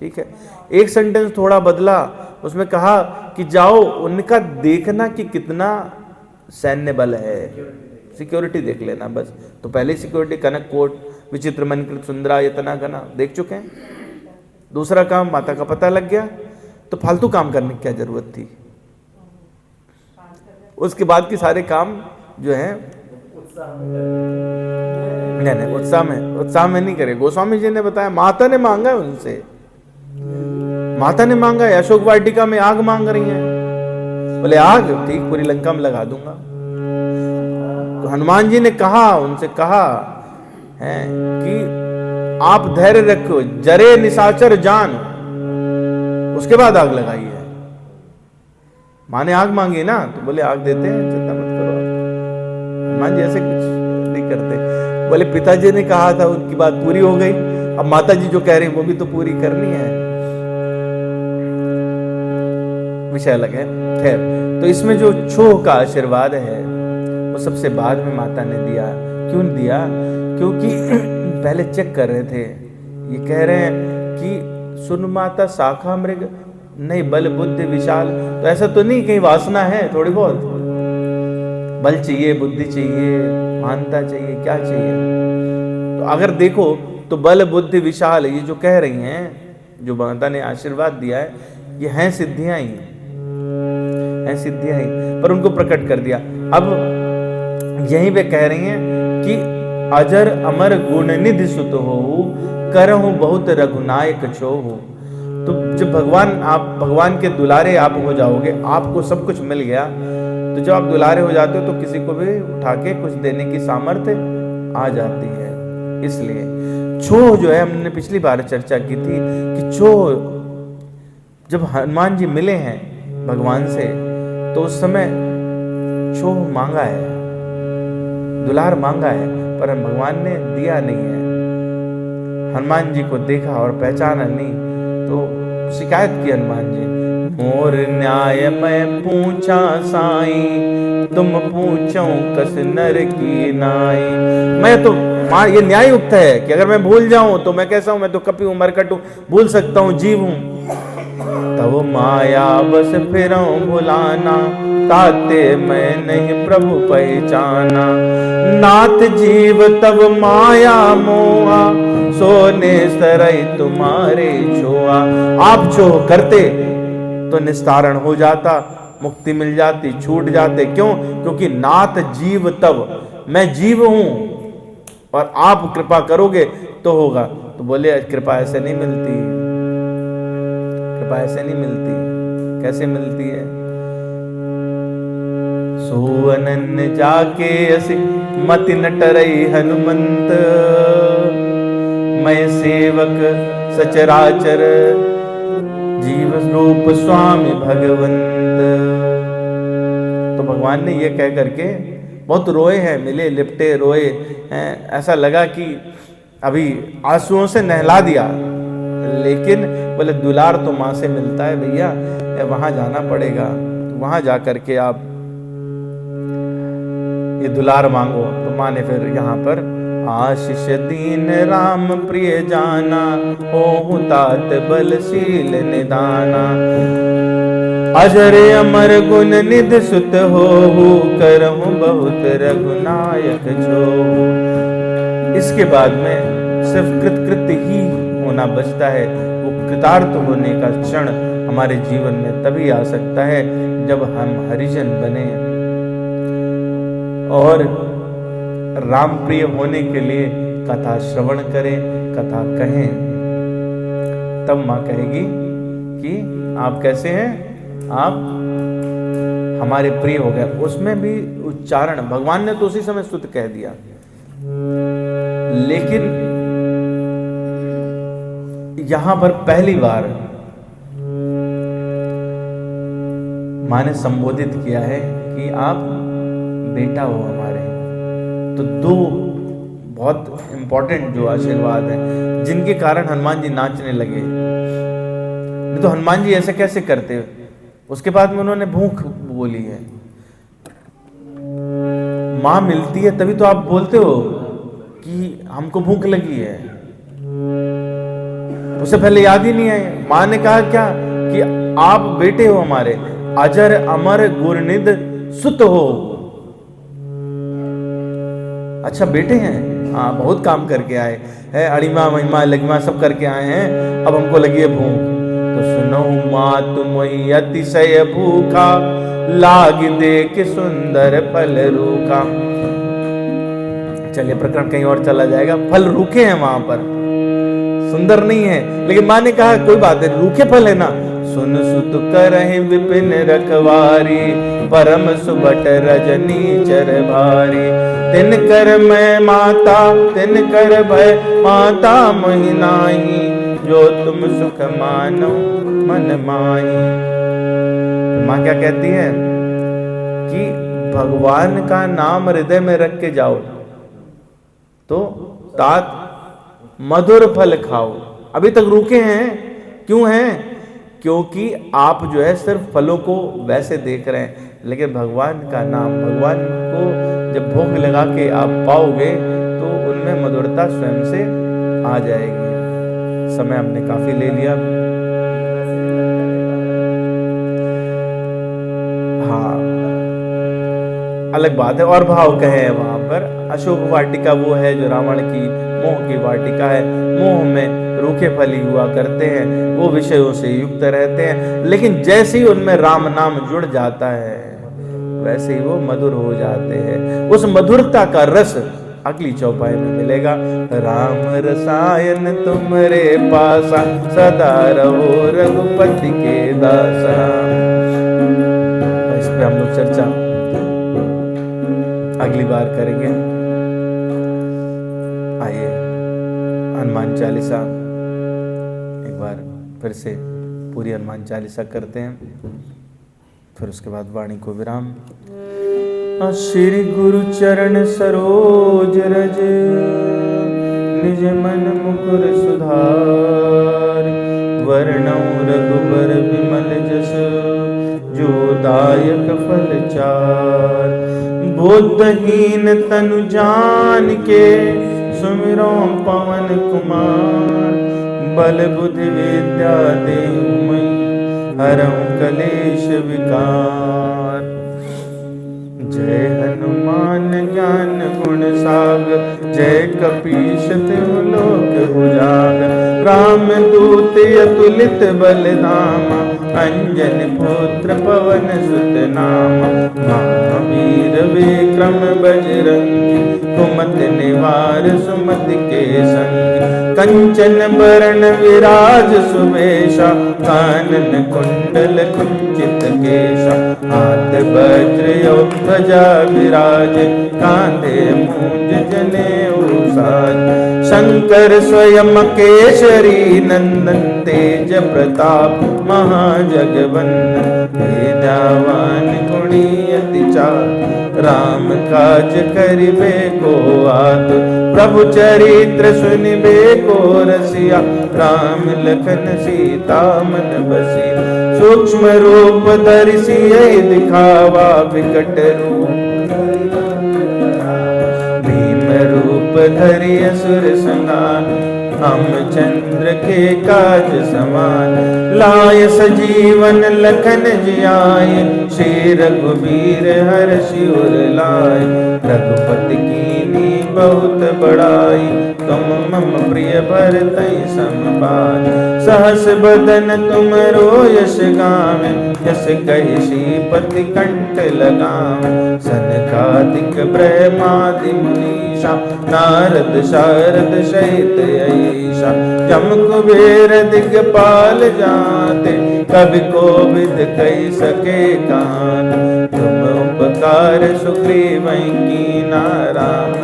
ठीक है, एक सेंटेंस थोड़ा बदला, उसमें कहा कि जाओ उनका देखना कि कितना सैन्य बल है, सिक्योरिटी देख लेना बस। तो पहले सिक्योरिटी कनक कोट विचित्र मनकृत सुंदरा यतना घना देख चुके हैं। दूसरा काम माता का पता लग गया, तो फालतू काम करने की क्या जरूरत थी? उसके बाद के सारे काम जो है नहीं, उत्साह में नहीं करे। गोस्वामी जी ने बताया माता ने मांगा है उनसे, माता ने मांगा है। अशोक वाटिका में आग मांग रही हैं, बोले आग ठीक, पूरी लंका में लगा दूंगा। तो हनुमान जी ने कहा, उनसे कहा है कि आप धैर्य रखो, जरे निशाचर जान, उसके बाद आग लगाई है। माँ ने आग मांगी ना, तो बोले आग देते हैं, चिंता मत करो। हनुमान जी ऐसे कुछ नहीं करते। बोले पिताजी ने कहा था, उनकी बात पूरी हो गई, अब माता जी जो कह रही वो भी तो पूरी करनी है, विषय अलग है। खैर, तो इसमें जो छोह का आशीर्वाद है वो सबसे बाद में माता ने दिया। क्यों दिया? क्योंकि पहले चेक कर रहे थे, ये कह रहे हैं कि सुन माता शाखा मृग, नहीं बल बुद्धि विशाल। तो ऐसा तो नहीं कहीं वासना है, थोड़ी बहुत बल चाहिए, बुद्धि चाहिए, मानता चाहिए, क्या चाहिए? तो अगर देखो तो बल बुद्धि विशाल, ये जो कह रही हैं, जो माता ने आशीर्वाद दिया है, ये हैं सिद्धियां ही, हैं सिद्धियां ही, पर उनको प्रकट कर दिया। अब यहीं पे कह रही हैं कि अजर अमर गुण निधि सुत हो, करहु बहुत रघुनायक छोहु। तो जब आप भगवान के दुलारे आप हो जाओगे, आपको सब कुछ मिल गया, तो जब आप दुलारे हो जाते हो तो किसी को भी उठा के कुछ देने की सामर्थ्य आ जाती है। इसलिए छोह जो है, हमने पिछली बार चर्चा की थी कि छोह जब हनुमान जी मिले हैं भगवान से तो उस समय छोह मांगा है, दुलार मांगा है, पर भगवान ने दिया नहीं है। हनुमान जी को देखा और पहचाना नहीं तो शिकायत की हनुमान जी, मोर न्याय मैं पूछा साई, तुम पूछो कस नर की नाई। मैं तो ये न्याय युक्त है कि अगर मैं भूल जाऊं तो मैं कैसा हूं, मैं तो कपि हूं, मरकट हूं, भूल सकता हूं, जीव हूं। तब माया बस फिरऊं भुलाना, ताते मैं नहीं प्रभु पहचाना। नाथ जीव तब माया मोआ, सोने सरई तुम्हारे छोआ। आप छोह करते तो निस्तारण हो जाता, मुक्ति मिल जाती, छूट जाते। क्यों? क्योंकि नाथ जीव तब, मैं जीव हूं और आप कृपा करोगे तो होगा। तो बोले कृपा ऐसे नहीं मिलती, कृपा ऐसे नहीं मिलती। कैसे मिलती है? सो अनन्य जाके असि मति न टरई हनुमंत, मैं सेवक सचराचर, जीव रूप स्वामी भगवंत। तो भगवान ने ये कह करके बहुत रोए हैं, मिले लिपटे रोए हैं, ऐसा लगा कि अभी आंसुओं से नहला दिया। लेकिन बोले दुलार तो माँ से मिलता है भैया, वहां जाना पड़ेगा, तो वहां जा करके आप ये दुलार मांगो। तो माँ ने फिर यहाँ पर आशीष दीन राम प्रिय जाना, हो तात बलशील निदाना। अजर अमर गुण निध सुत हो, करहूं बहुत रघुनायक जो। इसके बाद में सिर्फ कृतकृत्य ही होना बचता है। वो कृतार्थ होने का क्षण हमारे जीवन में तभी आ सकता है जब हम हरिजन बने और राम प्रिय होने के लिए कथा श्रवण करें, कथा कहें। तब माँ कहेगी कि आप कैसे हैं, आप हमारे प्रिय हो गए। उसमें भी उच्चारण भगवान ने तो उसी समय स्तुति कह दिया, लेकिन यहां पर पहली बार माँ ने संबोधित किया है कि आप बेटा हो हमारे। तो दो बहुत इंपॉर्टेंट जो आशीर्वाद हैं जिनके कारण हनुमान जी नाचने लगे। नहीं तो हनुमान जी ऐसे कैसे करते? उसके बाद में उन्होंने भूख बोली है। माँ मिलती है तभी तो आप बोलते हो कि हमको भूख लगी है। उससे पहले याद ही नहीं है। माँ ने कहा क्या कि आप बेटे हो हमारे, अजर अमर गुरनिध सुत हो। अच्छा बेटे हैं, हाँ बहुत काम करके आए हैं, अड़िमा महिमा लगिमा सब करके आए हैं, अब हमको लगी है भूख। तो सुनो माँ तुम अतिशय भूखा, लाग देख सुंदर फल रूखा। चलिए प्रकरण कहीं और चला जाएगा। फल रूखे हैं वहां पर, सुंदर नहीं है। लेकिन माँ ने कहा कोई बात है, रूखे फल है ना। सुन सुत करहि विपिन रखवारी, परम सुबट रजनी चर भारी। तिन कर मैं माता, तिन कर भय माता मोहि नाहि, जो तुम सुख मानो मन माही। तो माँ क्या कहती है कि भगवान का नाम हृदय में रख के जाओ तो तात मधुर फल खाओ। अभी तक रुके हैं, क्यों हैं? क्योंकि आप जो है सिर्फ फलों को वैसे देख रहे हैं, लेकिन भगवान का नाम, भगवान को जब भोग लगा के आप पाओगे तो उनमें मधुरता स्वयं से आ जाएगी। समय हमने काफी ले लिया। हाँ अलग बात है और भाव कहे हैं वहां पर। अशोक वाटिका वो है जो रावण की मोह की वाटिका है। मोह में रूखे फल ही हुआ करते हैं, वो विषयों से युक्त रहते हैं, लेकिन जैसे ही उनमें राम नाम जुड़ जाता है वैसे ही वो मधुर हो जाते हैं। उस मधुरता का रस अगली चौपाई में मिलेगा। राम रसायन तुम्हारे पासा, सदा रहो रघुपति के दासा। इस पे हम लोग चर्चा अगली बार करेंगे। आइए हनुमान चालीसा एक बार फिर से पूरी हनुमान चालीसा करते हैं, फिर उसके बाद वाणी को विराम। श्री गुरु चरण सरोज रज निज मन मुकुर सुधार, वर्णौ रघुबर विमल जस जो दायक फल चार। बुद्धहीन तनु जान के सुमिरो पवन कुमार, बल बुद्धि विद्या देहु मई हरऊं कलेश विकार। जय हनुमान ज्ञान गुण सागर, जय कपीश तिहु लोक उजागर। राम दूत अतुलित बल धामा, अंजन पुत्र पवन सुत नामा। महावीर विक्रम बजरंगी, कुमति निवार सुमति के संगी। कंचन बरन विराज सुवेशा, कानन कुंडल कुंचित केशा। हाथ वज्र ध्वजा विराजे, कांधे मूंज जनेऊ साज। शंकर स्वयं केसरी नंदन, तेज प्रताप महाजगवंदन। विद्यावान गुणी अति चातुर, राम काज करिबे को आतुर। प्रभु चरित्र सुनिबे को रसिया, राम लखन सीता मन बसिया। सूक्ष्म रूप धरि सियहि दिखावा, विकट रूप भीम रूप धरि असुर संहार। रामचंद्र के काज समान, लाय सजीवन लखन जियाए। श्री रघुबीर हर्षि उर लाए, रघुपति कीन्ही बहुत बड़ाई। तुम मम प्रिय भरतहि सम भाई। सहस बदन तुमरो यश गावें, यश कहि श्रीपति कंठ लगावें। सनकादिक ब्रह्मादि मुनीषा, नारद शारद सहित ईशा। जम कुबेर दिगपाल जाते, कवि कोविद कहि सके कान। तुम उपकार सुग्रीवहि कीना, राम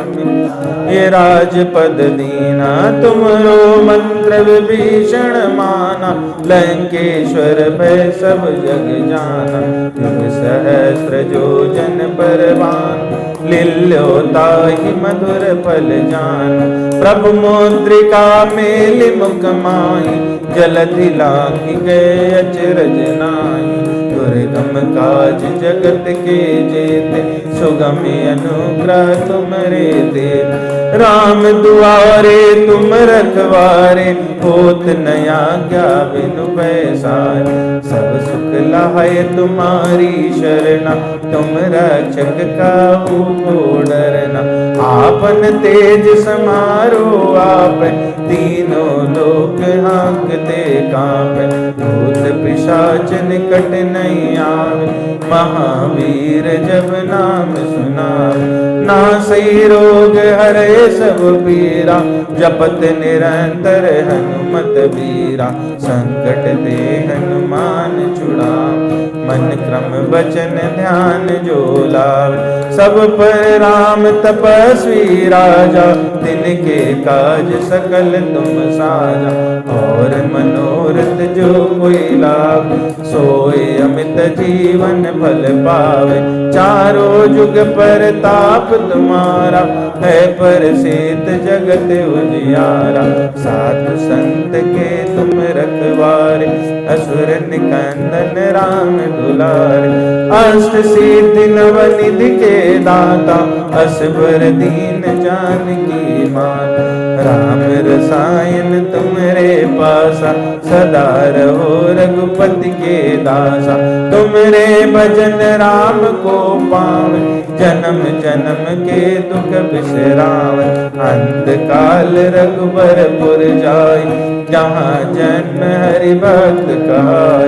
ये राजपद दीना। तुमरो मंत्र विभीषण माना, लंकेश्वर भय सब जग जाना। युग सहस्र जो जन परवान, लील्यो ताहि मधुर फल जान। प्रभु मुद्रिका मेलि मुख माहि, जलधि लांघि गए अचरज नाहि। दुर्गम काज जगत के जेते, सुगम अनुग्रह तुमरे देते। राम दुआरे तुम रखवारे, होत न आज्ञा बिनु पैसारे। सब सुख लहाए तुम्हारी शरणा, तुम रक्षक काहू को डरना। आपन तेज समारो आप, तीनों लोक हाँकते कांपे। भूत पिशाच निकट नहीं आवे, महावीर जब नाम सुनावे। नासई रोग हरे सब पीरा, जपत निरंतर हनुमत बीरा। संकट ते हनुमान छुड़ावे, मन क्रम वचन ध्यान जो लावे। सब पर राम तपस्वी राजा, तिनके काज सकल तुम साजा। और मनोरथ जो कोई लाभ, सोए अमित जीवन फल पावे। चारों जुग पर ताप तुम्हारा, है प्रसिद्ध जगत उजियारा। साधु संत के तुम रखवारे, असुर निकंदन राम दुलारे। अष्ट सिद्धि नवनिधि के दाता, असबर दीन जानकी माता। राम रसायन तुमरे पासा, सदा रहो रघुपति के दासा। तुमरे भजन राम को पावे, जन्म जन्म के दुख बिसरावे। अंतकाल रघुबरपुर जाय, जहाँ जन्म हरि भक्त कहाय।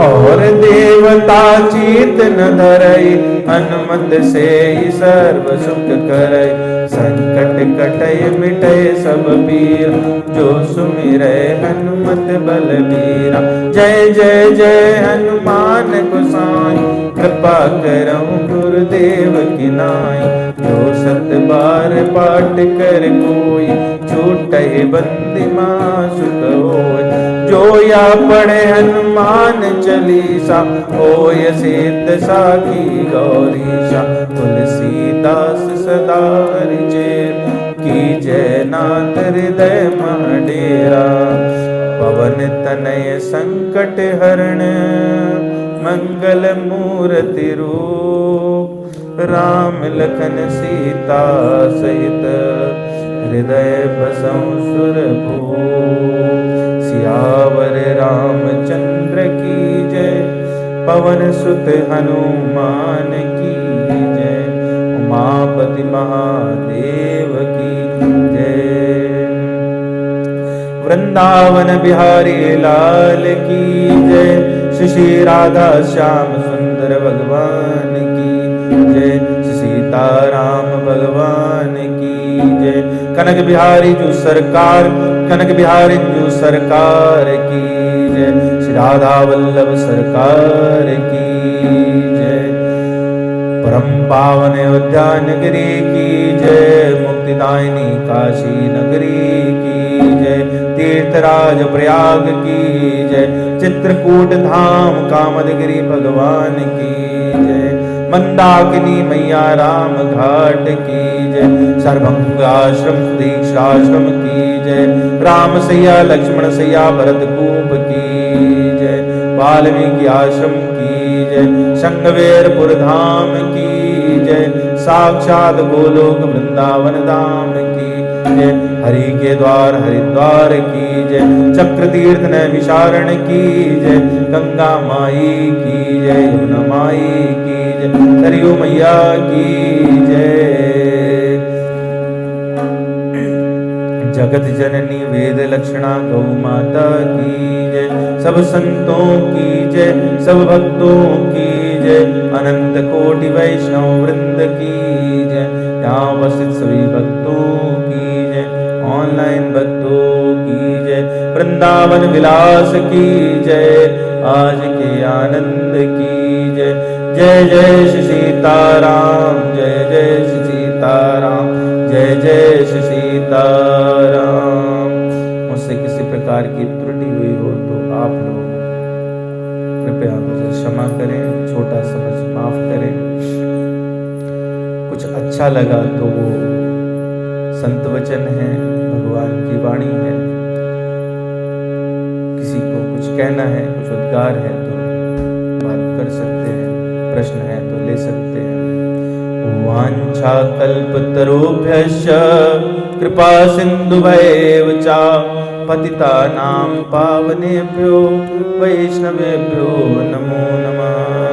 और देवता चीत न धरई, हनुमत से ही सर्व सुख करई। संकट कटय मिटय सब पीर, जो सुमिरै हनुमत बलबीरा। जय जय जय हनुमान गोसाई, कृपा करहु गुरुदेव की नाई। जो सत बार पाठ कर कोई, छूटहि बंदी मासुक होय। जो या पढ़े हनुमान चालीसा, होय सिद्ध साखी गौरीशा। तुलसीदास सदा हरिचेर, कीजय नाथ हृदय मह डेरा। पवन तनय संकट हरण, मंगल मूर्ति रूप। राम लखन सीता सहित, हृदय बसौ सुरभूप। सियावर रामचंद्र की जय, पवन सुत हनुमान की जय। उमापति महादेव की जय। वृंदावन बिहारी लाल की जय। श्री श्री राधा श्याम सुंदर भगवान की जय। श्री सीताराम भगवान की जय। कनक बिहारी जो सरकार, कनक बिहारी जो सरकार की जय। श्री राधा वल्लभ सरकार की जय। परम पावन अयोध्या नगरी की जय। मुक्तिदायिनी काशी नगरी की जय। तीर्थराज प्रयाग की जय। चित्रकूट धाम कामदगिरि भगवान की जय। मंदाकिनी मैया राम घाट की जय। सर्वंगाश्रम दीक्षाश्रम की जय। राम सैया लक्ष्मण सैया भरत कूप की जय। वाल्मीकि आश्रम की जय। संगवेरपुर धाम की जय। साक्षात गोलोक वृंदावन धाम की जय। हरि के द्वार हरिद्वार की जय। चक्र तीर्थ नैमिषारण की जय। गंगा माई की जय। यमुना माई की जय। सरयू मैया की जय। जगत जननी वेद लक्षणा गौ माता की जय। सब संतों की जय, सब भक्तों की जय। अनंत कोटि वैष्णव वृंद की जय। यहाँ उपस्थित सभी भक्तों की जय। ऑनलाइन भक्तों की जय। वृंदावन विलास की जय। आज के आनंद की जय। जय जय श्री सीताराम, जय जय श्री सीताराम, जय जय श्री सीताराम। मुझसे किसी प्रकार की त्रुटि हुई हो तो आप लोग कृपया मुझे क्षमा करें, छोटा समझ माफ करें। कुछ अच्छा लगा तो वो संत वचन है, भगवान की वाणी है। किसी को कुछ कहना है, कुछ उद्गार है तो बात कर सकते हैं, प्रश्न है तो ले सकते हैं। वाञ्छा कल्पतरुभ्यश्च कृपा सिन्धुभैव च पतितानां पावनेभ्यो वैष्णवेभ्यो नमो नमः।